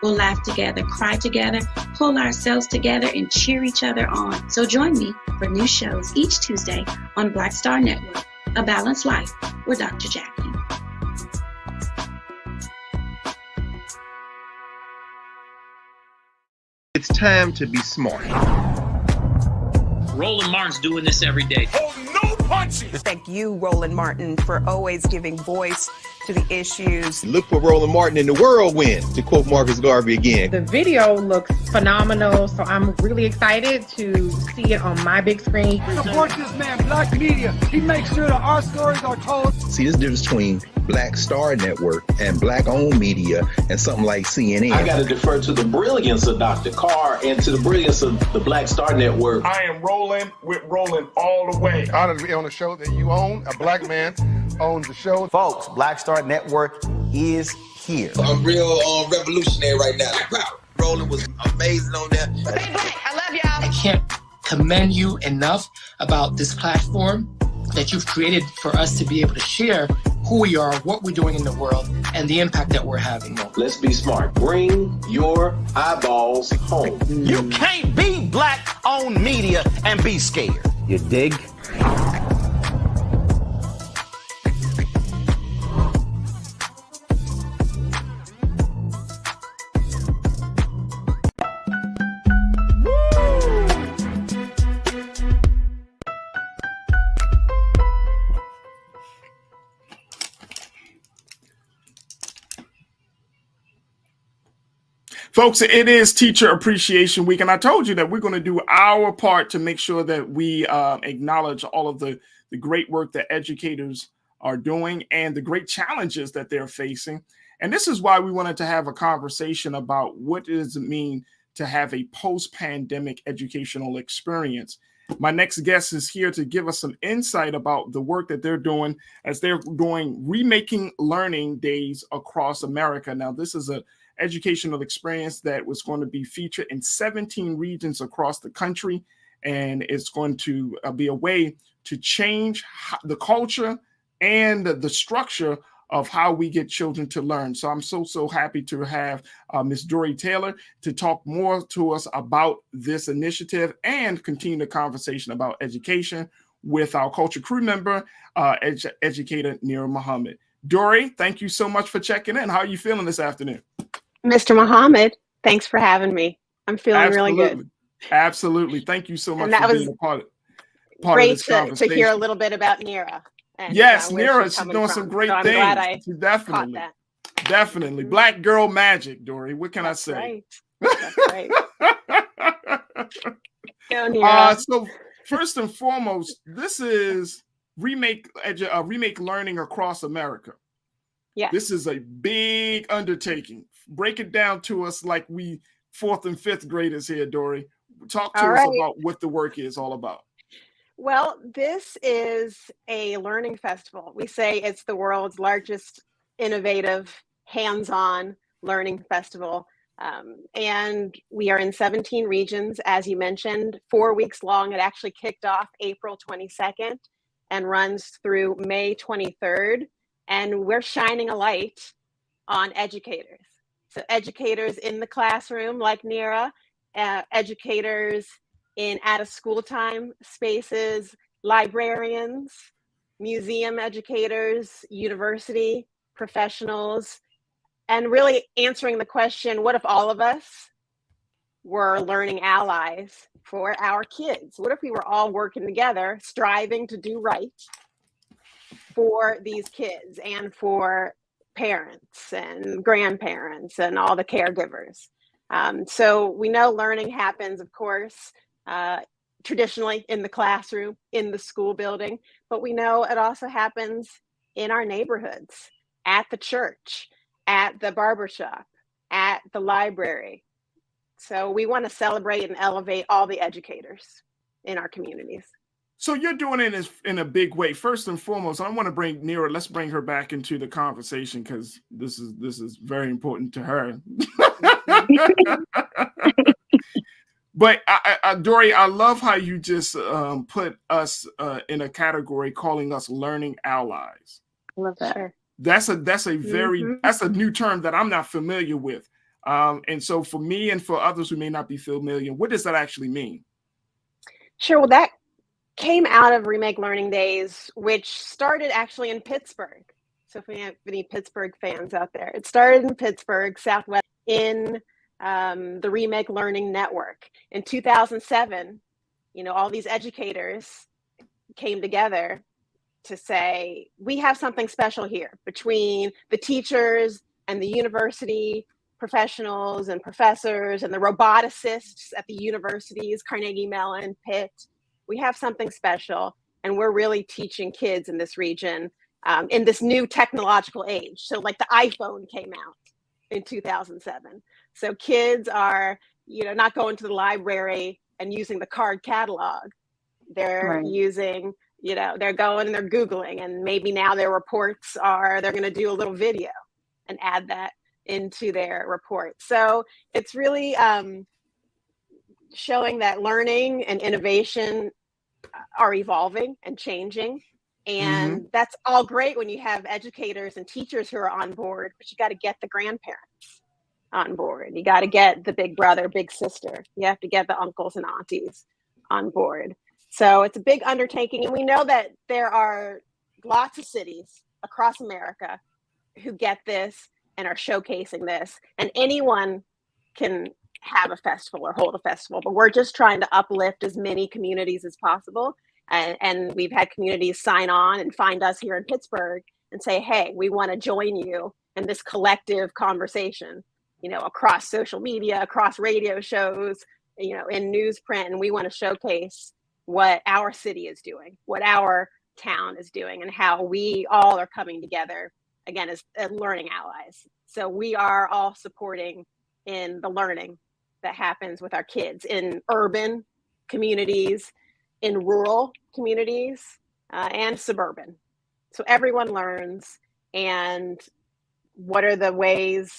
We'll laugh together, cry together, pull ourselves together, and cheer each other on. So join me for new shows each Tuesday on Black Star Network, A Balanced Life with Dr. Jackie. It's time to be smart. Roland Martin's doing this every day. Oh, no punches! Thank you, Roland Martin, for always giving voice to the issues. Look for Roland Martin in the whirlwind, to quote Marcus Garvey again. The video looks phenomenal, so I'm really excited to see it on my big screen. Support this man, Black Media. He makes sure that our stories are told. See, this difference between Black Star Network and Black-owned media and something like CNN. I got to defer to the brilliance of Dr. Carr and to the brilliance of the Black Star Network. I am rolling with Roland all the way. Honored to be on a show that you own. A black man owns the show. Folks, Black Star Network is here. I'm real revolutionary right now. Roland was amazing on that. Stay black. I love y'all. I can't commend you enough about this platform that you've created for us to be able to share who we are, what we're doing in the world, and the impact that we're having. Let's be smart. Bring your eyeballs home. You can't be Black-owned media and be scared. You dig? Folks, it is Teacher Appreciation Week, and I told you that we're going to do our part to make sure that we acknowledge all of the great work that educators are doing and the great challenges that they're facing. And this is why we wanted to have a conversation about what does it mean to have a post-pandemic educational experience. My next guest is here to give us some insight about the work that they're doing as they're doing Remaking Learning Days Across America. Now, this is a educational experience that was going to be featured in 17 regions across the country. and it's going to be a way to change the culture and the structure of how we get children to learn. So I'm so happy to have Ms. Dory Taylor to talk more to us about this initiative and continue the conversation about education with our culture crew member, educator Nira Muhammad. Dory, thank you so much for checking in. How are you feeling this afternoon? Mr. Muhammad, thanks for having me. I'm feeling really good. Absolutely. Thank you so much and that for was being a part of great this conversation. to hear a little bit about Nira. And, yes, where Nira, she's doing from. some great so I'm things. glad I definitely, caught that. Definitely. Black girl magic, Dory. What can That's I say? Right. That's right. Go, Nira. So first and foremost, this is Remake Learning Across America. Yeah. This is a big undertaking. Break it down to us like we 4th and 5th graders here, Dory. Talk to us about what the work is all about. Well, this is a learning festival. We say it's the world's largest innovative, hands-on learning festival. And we are in 17 regions, as you mentioned, 4 weeks long. It actually kicked off April 22nd and runs through May 23rd. And we're shining a light on educators. So educators in the classroom, like Nira, educators in out of school time spaces, librarians, museum educators, university professionals, and really answering the question, what if all of us were learning allies for our kids? What if we were all working together, striving to do right for these kids and for parents and grandparents and all the caregivers? So we know learning happens, of course, traditionally in the classroom, in the school building, but we know it also happens in our neighborhoods, at the church, at the barbershop, at the library. So we want to celebrate and elevate all the educators in our communities. So you're doing it in a big way. First and foremost, I want to bring Nira. Let's bring her back into the conversation because this is very important to her. But Dory, I love how you just put us in a category calling us learning allies. I love that. Sure. That's a very that's a new term that I'm not familiar with. And so for me and for others who may not be familiar, what does that actually mean? Sure. Well, that came out of Remake Learning Days, which started actually in Pittsburgh. So if we have any Pittsburgh fans out there, it started in Pittsburgh, Southwest, in the Remake Learning Network. In 2007, all these educators came together to say, we have something special here between the teachers and the university professionals and professors and the roboticists at the universities, Carnegie Mellon, Pitt. We have something special, and we're really teaching kids in this region in this new technological age. So like the iPhone came out in 2007. So kids are, not going to the library and using the card catalog. They're using, they're going and they're Googling, and maybe now their reports they're going to do a little video and add that into their report. So it's really showing that learning and innovation are evolving and changing. And that's all great when you have educators and teachers who are on board, but you got to get the grandparents on board. You got to get the big brother, big sister. You have to get the uncles and aunties on board. So it's a big undertaking. And we know that there are lots of cities across America who get this and are showcasing this. And anyone can have a festival or hold a festival, but we're just trying to uplift as many communities as possible. And we've had communities sign on and find us here in Pittsburgh and say, hey, we want to join you in this collective conversation, across social media, across radio shows, in newsprint. And we want to showcase what our city is doing, what our town is doing, and how we all are coming together, again, as learning allies. So we are all supporting in the learning that happens with our kids in urban communities, in rural communities, and suburban. So everyone learns. And what are the ways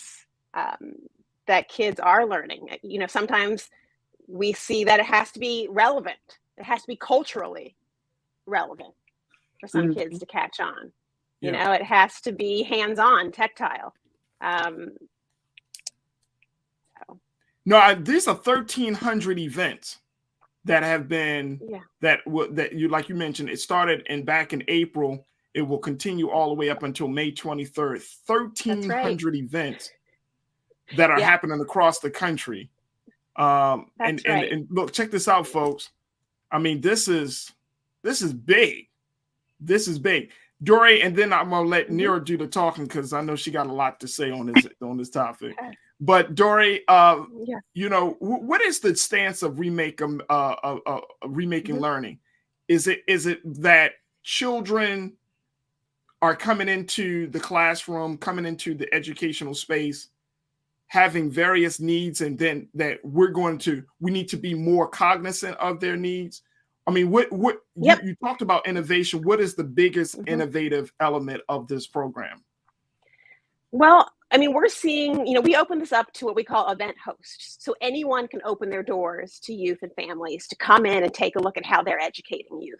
that kids are learning? Sometimes we see that it has to be relevant. It has to be culturally relevant for some kids to catch on. You know, it has to be hands-on, tactile. No, these are 1,300 events that have been that you, like you mentioned, it started back in April. It will continue all the way up until May 23rd. 1,300 events that are happening across the country. And look, check this out, folks. I mean, this is big. This is big. Dory, and then I'm gonna let Nira do the talking because I know she got a lot to say on this topic. But Dory, you know, what is the stance of remaking learning? Is it that children are coming into the classroom, coming into the educational space, having various needs, and then that we need to be more cognizant of their needs? I mean, you talked about innovation. What is the biggest innovative element of this program? Well, I mean, we're seeing, you know, we open this up to what we call event hosts. So anyone can open their doors to youth and families to come in and take a look at how they're educating youth.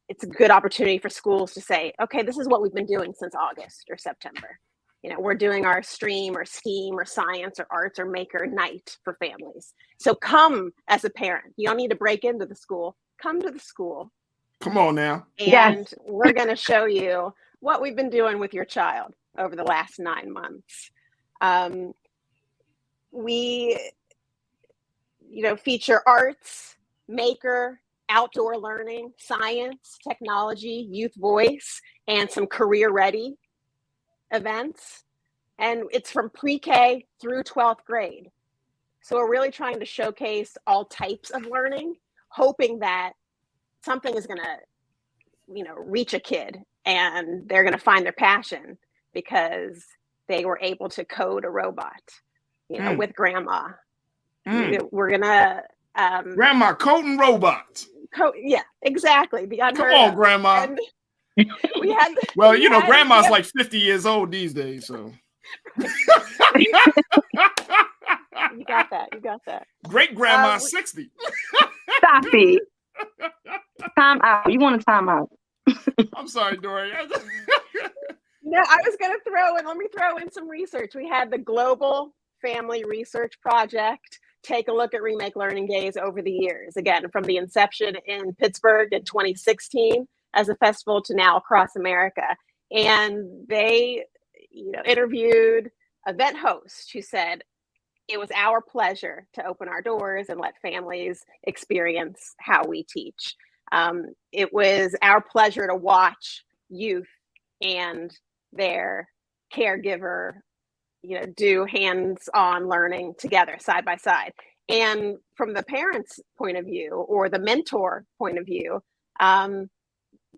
It's a good opportunity for schools to say, okay, this is what we've been doing since August or September. You know, we're doing our STREAM or STEAM or science or arts or maker night for families. So come as a parent. You don't need to break into the school. Come to the school. Come on now. And we're going to show you what we've been doing with your child over the last 9 months. We, you know, feature arts, maker, outdoor learning, science, technology, youth voice, and some career ready events. And it's from pre-K through 12th grade. So we're really trying to showcase all types of learning, hoping that something is going to, you know, reach a kid and they're going to find their passion because they were able to code a robot, you know, with grandma. We're going to grandma coding robots. Yeah, exactly. The Come on, grandma. And we had, well, you know, grandma's like 50 years old these days, so. You got that. You got that. Great grandma 60. Stop it. Time out. You want a time out? I'm sorry, Dory. No, I was going to let me throw in some research. We had the Global Family Research Project take a look at Remake Learning Days over the years. Again, from the inception in Pittsburgh in 2016 as a festival to now across America. And they, you know, interviewed event hosts who said, it was our pleasure to open our doors and let families experience how we teach. It was our pleasure to watch youth and their caregiver, you know, do hands-on learning together, side by side. And from the parent's point of view or the mentor point of view,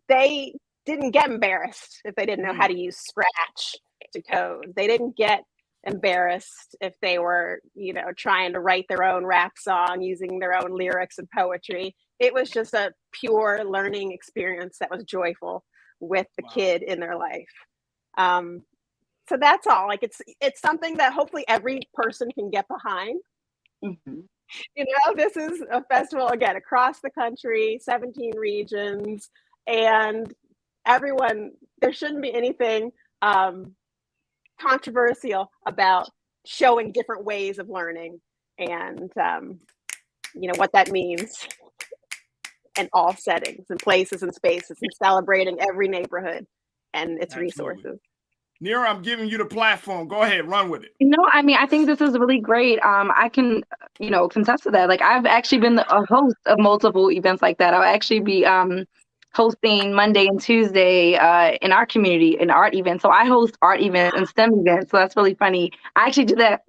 they didn't get embarrassed if they didn't know how to use Scratch to code. They didn't get embarrassed if they were, you know, trying to write their own rap song using their own lyrics and poetry. It was just a pure learning experience that was joyful with the kid in their life. So that's all. Like it's something that hopefully every person can get behind. You know, this is a festival again across the country, 17 regions, and everyone. There shouldn't be anything controversial about showing different ways of learning and you know what that means in all settings and places and spaces, and celebrating every neighborhood and its resources. Nira, I'm giving you the platform. Go ahead, run with it. No, I mean, I think this is really great. I can, you know, contest to that. Like, I've actually been a host of multiple events like that. I'll actually be hosting Monday and Tuesday in our community, an art event. So I host art events and STEM events. So that's really funny. I actually do that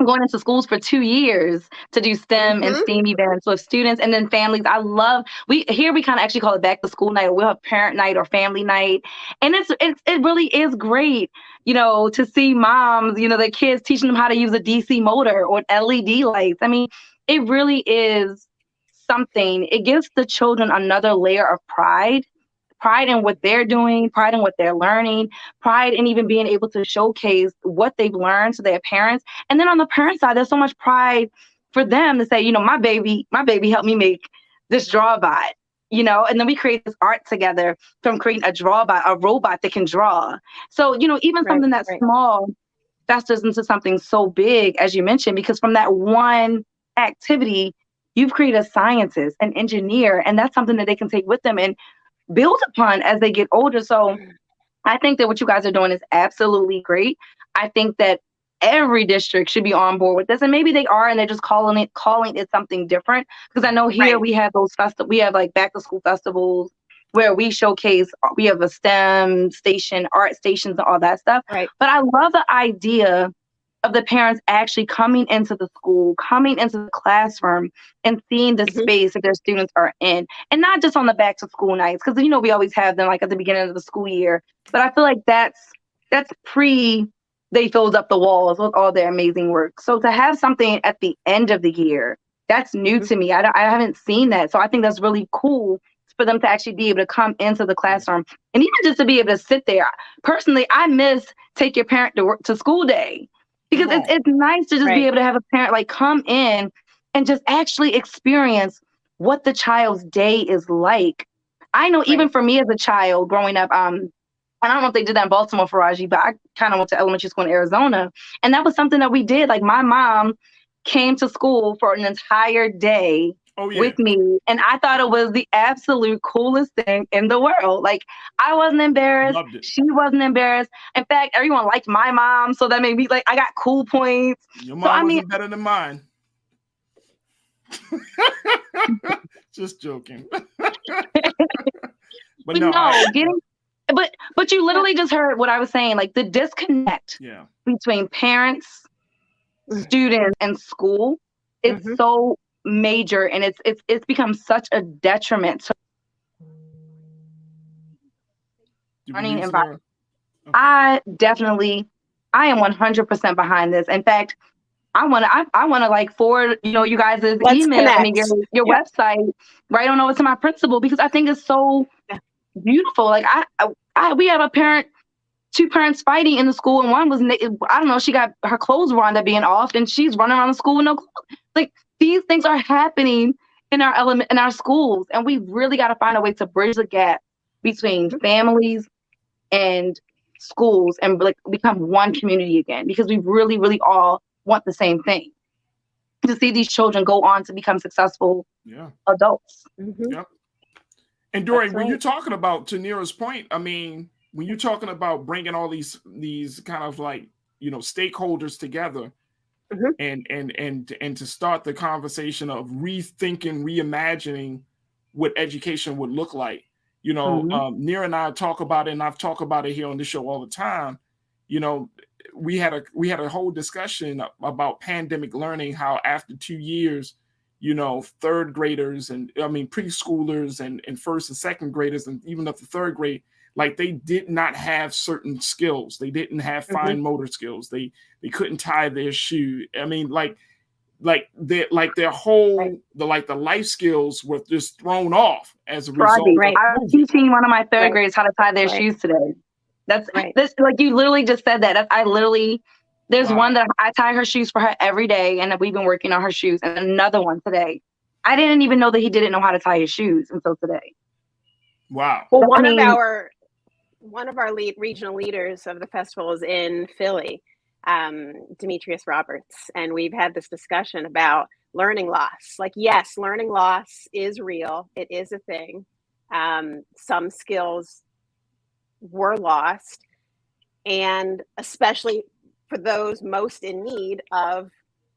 going into schools for 2 years to do STEM and STEAM events with students and then families. I love, we kind of actually call it back to school night, or we'll have parent night or family night. And it really is great, you know, to see moms, you know, their kids teaching them how to use a DC motor or LED lights. I mean, it really is something. It gives the children another layer of pride in what they're doing, pride in what they're learning, pride in even being able to showcase what they've learned to their parents. And then on the parent side, there's so much pride for them to say, you know, my baby helped me make this drawbot, you know, and then we create this art together from creating a robot that can draw. So, you know, even something that's small festers into something so big, as you mentioned, because from that one activity, you've created a scientist, an engineer, and that's something that they can take with them and build upon as they get older. So I think that what you guys are doing is absolutely great. I think that every district should be on board with this, and maybe they are, and they're just calling it something different. Because I know here we have those we have like back to school festivals where we showcase. We have a STEM station, art stations, and all that stuff. Right. But I love the idea of the parents actually coming into the school, coming into the classroom, and seeing the space that their students are in, and not just on the back to school nights, because you know we always have them like at the beginning of the school year. But I feel like that's pre they filled up the walls with all their amazing work. So to have something at the end of the year, that's new to me. I haven't seen that, so I think that's really cool for them to actually be able to come into the classroom and even just to be able to sit there. Personally, I miss take your parent to school day. Because it's nice to just be able to have a parent like come in and just actually experience what the child's day is like. I know even for me as a child growing up, I don't know if they did that in Baltimore, Farajii, but I kind of went to elementary school in Arizona. And that was something that we did. Like my mom came to school for an entire day with me. And I thought it was the absolute coolest thing in the world. Like I wasn't embarrassed. She wasn't embarrassed. In fact, everyone liked my mom. So that made me like, I got cool points. Your mom wasn't better than mine. Just joking. But no, but you literally just heard what I was saying, like the disconnect between parents, students, and school. It's so major, and it's become such a detriment to learning environment. I am 100% behind this. In fact, I want to like forward, you know, you guys' email, I mean, your website right on over to my principal, because I think it's so beautiful. Like we have two parents fighting in the school, and one was, I don't know, she got her clothes wound up being off, and she's running around the school with no clothes. Like these things are happening in our schools, and we really got to find a way to bridge the gap between families and schools and like become one community again, because we really, really all want the same thing: to see these children go on to become successful adults. Yep. And Dorian, when you're talking about, to Neera's point, I mean, when you're talking about bringing all these kind of like, you know, stakeholders together, and to start the conversation of rethinking, reimagining what education would look like. You know, Neera and I talk about it, and I've talked about it here on the show all the time. You know, we had a whole discussion about pandemic learning, how after 2 years, you know, third graders and preschoolers and first and second graders and even up to third grade, like they did not have certain skills. They didn't have fine motor skills. They couldn't tie their shoe. I mean, their whole the life skills were just thrown off as a result. I was teaching one of my third graders how to tie their shoes today. That's this, like you literally just said that. There's one that I tie her shoes for her every day, and we've been working on her shoes, and another one today. I didn't even know that he didn't know how to tie his shoes until today. Wow. Well, one of our regional leaders of the festival is in Philly, Demetrius Roberts, and we've had this discussion about learning loss. Like, yes, learning loss is real. It is a thing. Some skills were lost, and especially for those most in need of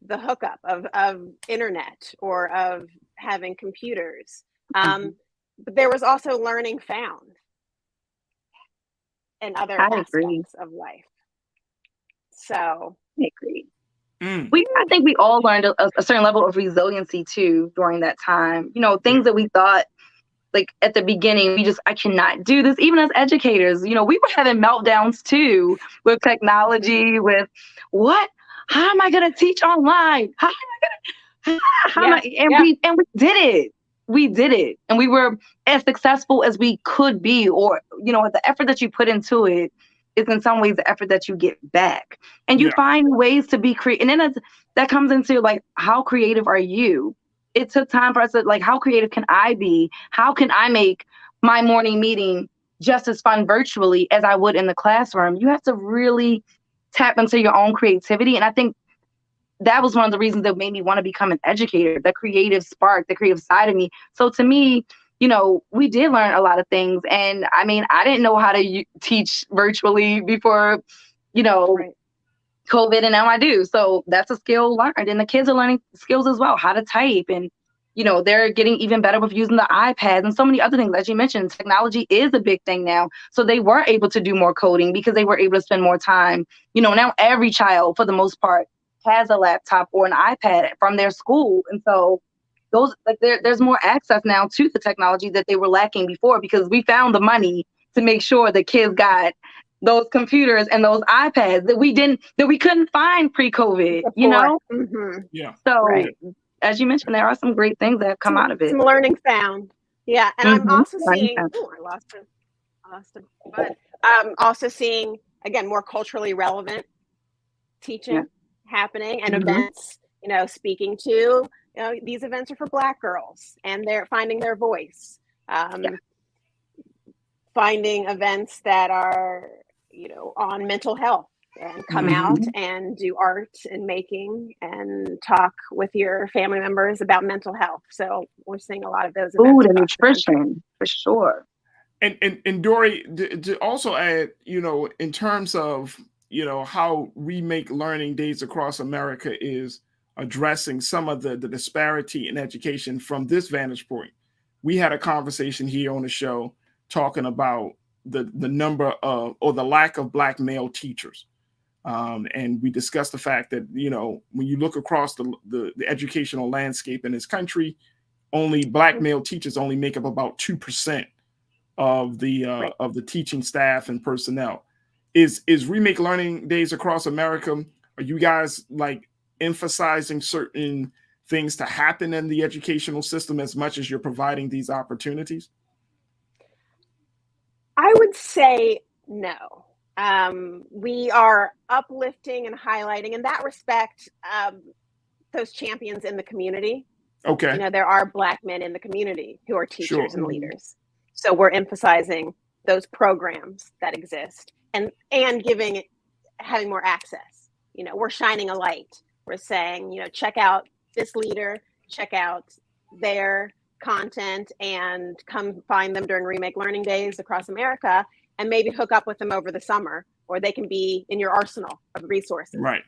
the hookup of internet or of having computers. But there was also learning found in other aspects of life. So I agree. I think we all learned a certain level of resiliency too during that time. You know, things that we thought, like at the beginning, I cannot do this. Even as educators, you know, we were having meltdowns too with technology, with how am I going to teach online? We did it. We did it. And we were as successful as we could be, or, you know, the effort that you put into it, is in some ways the effort that you get back. And you find ways to be creative. And then that comes into like, how creative are you? It took time for us to like, how creative can I be? How can I make my morning meeting just as fun virtually as I would in the classroom? You have to really tap into your own creativity. And I think that was one of the reasons that made me want to become an educator, the creative spark, the creative side of me. So to me, you know, we did learn a lot of things. And I mean, I didn't know how to teach virtually before, you know, COVID, and now I do. So that's a skill learned. And the kids are learning skills as well, how to type. And, you know, they're getting even better with using the iPads and so many other things. As you mentioned, technology is a big thing now. So they were able to do more coding because they were able to spend more time. You know, now every child, for the most part, has a laptop or an iPad from their school. And so those, like, there's more access now to the technology that they were lacking before, because we found the money to make sure the kids got those computers and those iPads that we couldn't find pre-COVID, you know? Yeah. So as you mentioned, there are some great things that have come out of it. Some learning found. Yeah. And I'm also seeing, I lost him. But also seeing, again, more culturally relevant teaching happening and events, you know, speaking to, you know, these events are for Black girls and they're finding their voice. Finding events that are, you know, on mental health, and come out and do art and making and talk with your family members about mental health. So we're seeing a lot of those events. Food and nutrition, for sure. And Dory, to also add, you know, in terms of, you know, how Remake Learning Days across America is addressing some of the disparity in education from this vantage point. We had a conversation here on the show talking about the number of, or the lack of Black male teachers. And we discussed the fact that, you know, when you look across the educational landscape in this country, only Black male teachers only make up about 2% of the teaching staff and personnel. Is Remake Learning Days across America, are you guys like emphasizing certain things to happen in the educational system as much as you're providing these opportunities? I would say no. We are uplifting and highlighting in that respect those champions in the community. Okay. You know, there are Black men in the community who are teachers and leaders. So we're emphasizing those programs that exist and having more access. You know, we're shining a light. We're saying, you know, check out this leader, check out their content, and come find them during Remake Learning Days across America, and maybe hook up with them over the summer, or they can be in your arsenal of resources. Right.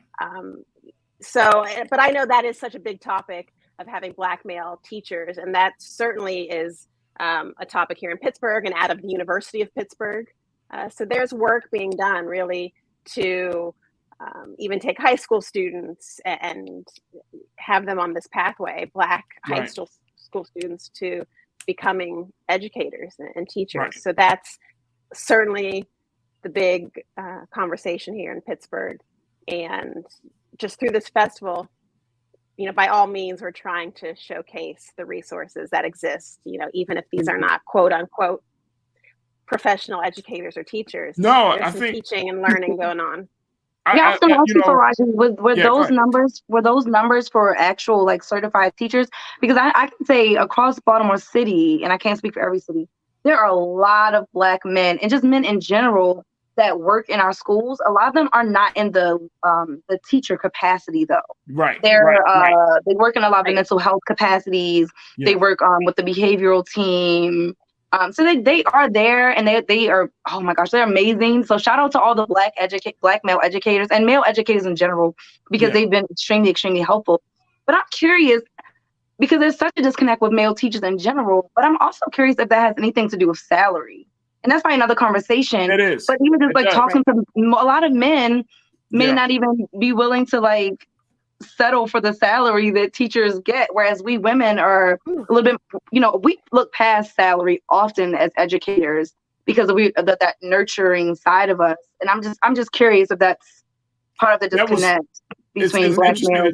So, but I know that is such a big topic of having Black male teachers, and that certainly is a topic here in Pittsburgh and out of the University of Pittsburgh. So there's work being done really to even take high school students and have them on this pathway, Black high school students, to becoming educators and teachers. Right. So that's certainly the big conversation here in Pittsburgh. And just through this festival, you know, by all means, we're trying to showcase the resources that exist, you know, even if these are not quote unquote professional educators or teachers. No, there's some teaching and learning going on. Yeah, I was going to ask you, Farajii, were those numbers for actual like certified teachers? Because I can say across Baltimore City, and I can't speak for every city, there are a lot of Black men and just men in general that work in our schools. A lot of them are not in the teacher capacity though. Right. They work in a lot of mental health capacities. Yeah. They work with the behavioral team. So they are there, and they are, oh my gosh, they're amazing. So shout out to all the Black male educators and male educators in general, because they've been extremely, extremely helpful. But I'm curious, because there's such a disconnect with male teachers in general, but I'm also curious if that has anything to do with salary. And that's probably another conversation. It is. But even just like talking to a lot of men may not even be willing to like settle for the salary that teachers get, whereas we women are a little bit, you know, we look past salary often as educators because of that nurturing side of us. And I'm just curious if that's part of the disconnect between Black males.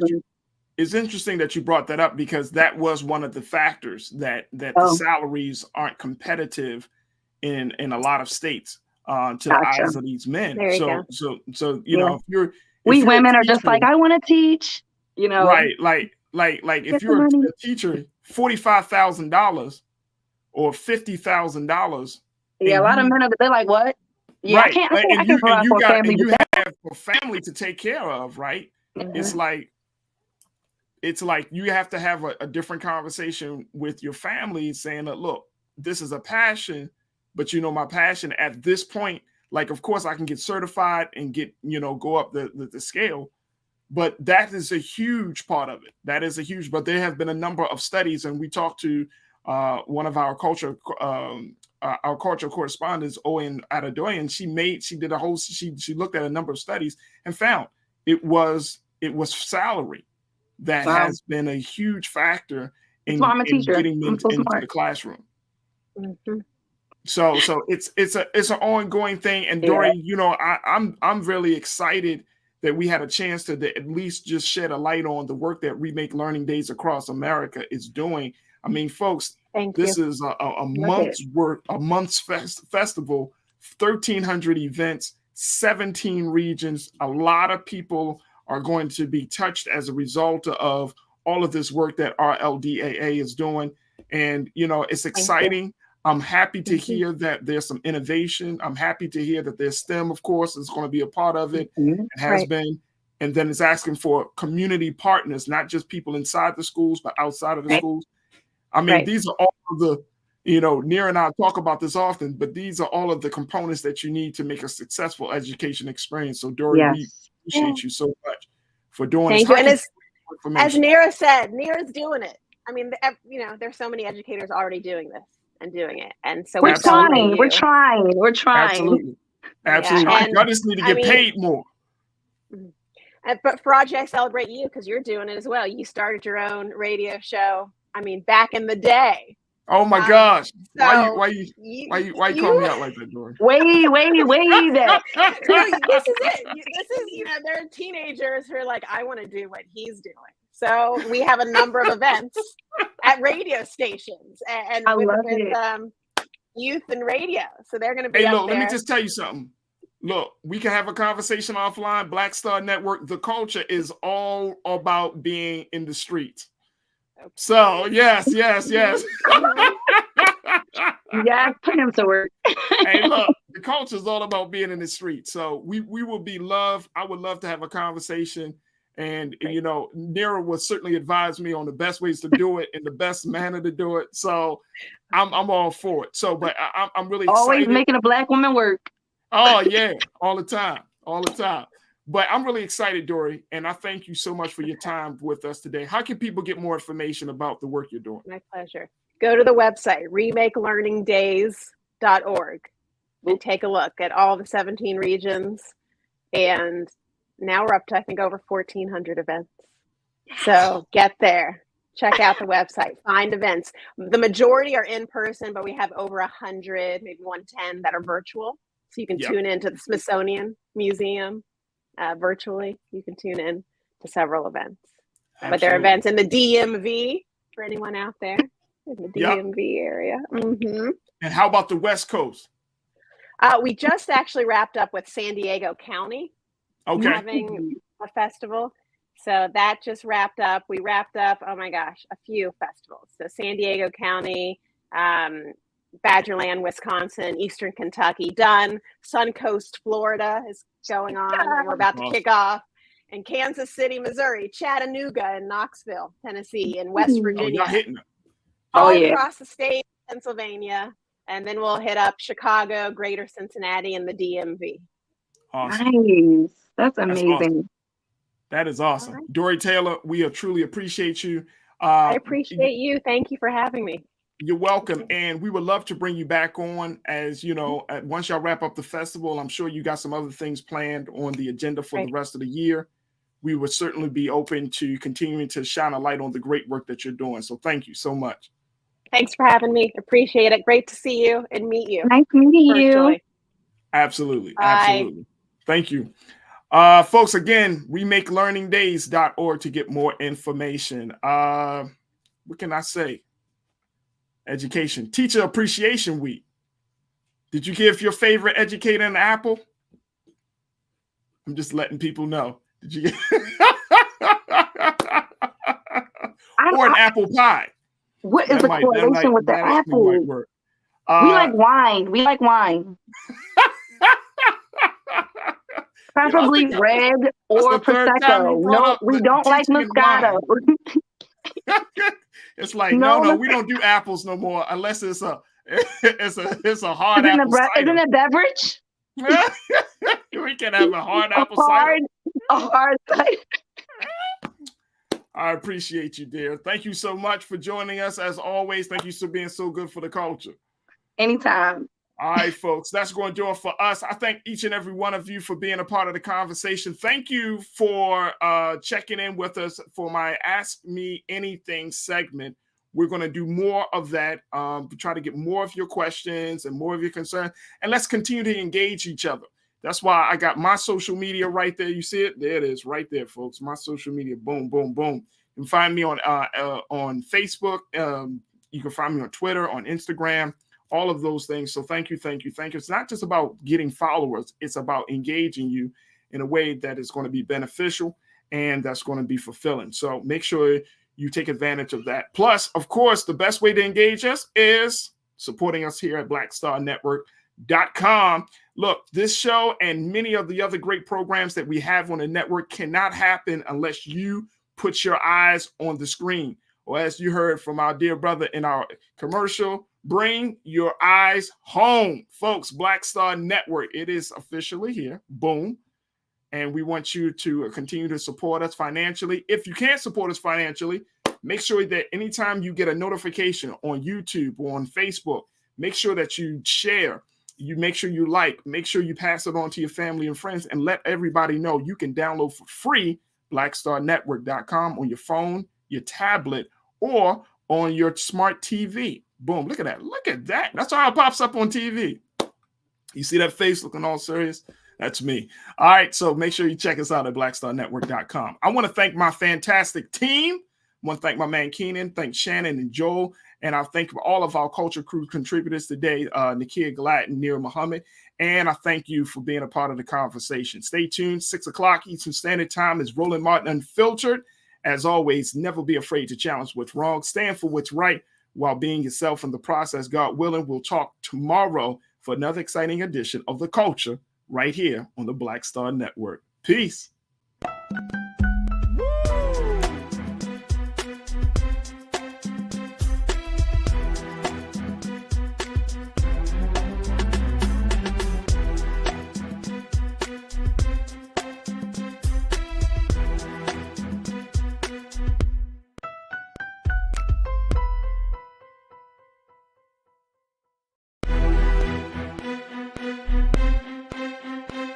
It's interesting that you brought that up, because that was one of the factors that the salaries aren't competitive in a lot of states. to the eyes of these men. There you go. So you know, if we you're women a are just teacher, like, I want to teach, you know. right? Like if you're a teacher, $45,000 or $50,000. Yeah, a lot of men are, they're like, what? Yeah, right. I can't provide for a family. And you have a family to take care of, right? Mm-hmm. It's like you have to have a different conversation with your family, saying that, look, this is a passion, but you know, my passion at this point, like, of course I can get certified and get, you know, go up the scale, but that is a huge part of it. That is a huge, but there have been a number of studies, and we talked to one of our cultural correspondents, Owen Adedoyan. She did a whole, she looked at a number of studies and found it was salary that has been a huge factor in getting into the classroom. Mm-hmm. So it's an ongoing thing. And Dory, you know, I'm really excited that we had a chance to at least just shed a light on the work that Remake Learning Days across America is doing. I mean, folks, this is a month's work, a month's festival, 1,300 events, 17 regions. A lot of people are going to be touched as a result of all of this work that RLDAA is doing. And, you know, it's exciting. I'm happy to hear that there's some innovation. I'm happy to hear that there's STEM, of course, is going to be a part of it. It has been. And then it's asking for community partners, not just people inside the schools, but outside of the schools. I mean, these are all of the, you know, Nir and I talk about this often, but these are all of the components that you need to make a successful education experience. So, Dory, we appreciate you so much for doing this. Thank you. And as Nira said, Nira's doing it. I mean, you know, there's so many educators already doing this and doing it. And so we're trying. Absolutely. And y'all just need to get paid more. But Farajii, I celebrate you because you're doing it as well. You started your own radio show. I mean, back in the day. Oh my gosh! So why you call me out like that, Dory? Wait. This is it. This is, you know, there are teenagers who are like, I want to do what he's doing. So we have a number of events at radio stations and with youth and radio. So they're going to be. Hey, up look, there. let me just tell you something. Look, we can have a conversation offline. Black Star Network, the culture is all about being in the streets. Okay. So yes. Yeah, put him to work. Hey, look, the culture is all about being in the street. So we will be loved. I would love to have a conversation. And, you know, Nira will certainly advise me on the best ways to do it and the best manner to do it. So I'm all for it. So, but I'm really excited. Always making a Black woman work. Oh, yeah, all the time. But I'm really excited, Dory, and I thank you so much for your time with us today. How can people get more information about the work you're doing? My pleasure. Go to the website, remakelearningdays.org, and take a look at all the 17 regions. And now we're up to, I think, over 1,400 events. So get there. Check out the website. Find events. The majority are in person, but we have over 100, maybe 110 that are virtual. So you can tune into the Smithsonian Museum virtually. You can tune in to several events. Absolutely. But there are events in the DMV for anyone out there in the DMV area. Mm-hmm. And how about the West Coast? We just actually wrapped up with San Diego County having a festival. So that just wrapped up. We wrapped up, oh my gosh, a few festivals. So San Diego County, Badgerland, Wisconsin, Eastern Kentucky, done. Suncoast, Florida is going on, and we're about to kick off. And Kansas City, Missouri, Chattanooga, and Knoxville, Tennessee, and West Virginia. Y'all hitting it. All across the state, Pennsylvania. And then we'll hit up Chicago, Greater Cincinnati, and the DMV. Awesome. Nice. That's amazing. Awesome. That is awesome. Right. Dory Taylor, we truly appreciate you. I appreciate you. Thank you for having me. You're welcome. And we would love to bring you back on as, you know, once y'all wrap up the festival. I'm sure you got some other things planned on the agenda for the rest of the year. We would certainly be open to continuing to shine a light on the great work that you're doing. So thank you so much. Thanks for having me. Appreciate it. Great to see you and meet you. Nice meeting you. Absolutely. Bye. Absolutely. Thank you. Folks, again, remakelearningdays.org to get more information. What can I say? Education. Teacher Appreciation Week. Did you give your favorite educator an apple? I'm just letting people know. Did you get or an apple pie? What is the correlation with the apple? We like wine. We like wine. Preferably red or Prosecco. No, we don't like Moscato. It's like no, we don't do apples no more unless it's a hard apple cider. Isn't it beverage? We can have a hard apple cider. A hard cider. I appreciate you, dear. Thank you so much for joining us. As always, thank you for being so good for the culture. Anytime. All right, folks, that's going to do it for us. I thank each and every one of you for being a part of the conversation. Thank you for checking in with us for my Ask Me Anything segment. We're going to do more of that, try to get more of your questions and more of your concerns, and let's continue to engage each other. That's why I got my social media right there. You see it? There it is right there, folks. My social media, boom, boom, boom. You can find me on Facebook. You can find me on Twitter, on Instagram, all of those things. So thank you, thank you, thank you. It's not just about getting followers. It's about engaging you in a way that is going to be beneficial and that's going to be fulfilling. So make sure you take advantage of that. Plus, of course, the best way to engage us is supporting us here at blackstarnetwork.com. Look, this show and many of the other great programs that we have on the network cannot happen unless you put your eyes on the screen. Or as you heard from our dear brother in our commercial, bring your eyes home. Folks, Black Star Network, it is officially here. Boom. And we want you to continue to support us financially. If you can't support us financially, make sure that anytime you get a notification on YouTube or on Facebook, make sure that you share. You make sure you like, make sure you pass it on to your family and friends, and let everybody know you can download for free blackstarnetwork.com on your phone, your tablet, or on your smart TV. Boom, look at that. Look at that. That's how it pops up on TV. You see that face looking all serious? That's me. All right, so make sure you check us out at blackstarnetwork.com. I want to thank my fantastic team. I want to thank my man Keenan, thank Shannon and Joel, and I thank all of our Culture Crew contributors today, Nakia Glad and Nir Muhammad, and I thank you for being a part of the conversation. Stay tuned. 6 o'clock Eastern Standard Time is Roland Martin Unfiltered. As always, never be afraid to challenge what's wrong. Stand for what's right while being yourself in the process. God willing, we'll talk tomorrow for another exciting edition of The Culture right here on the Black Star Network. Peace.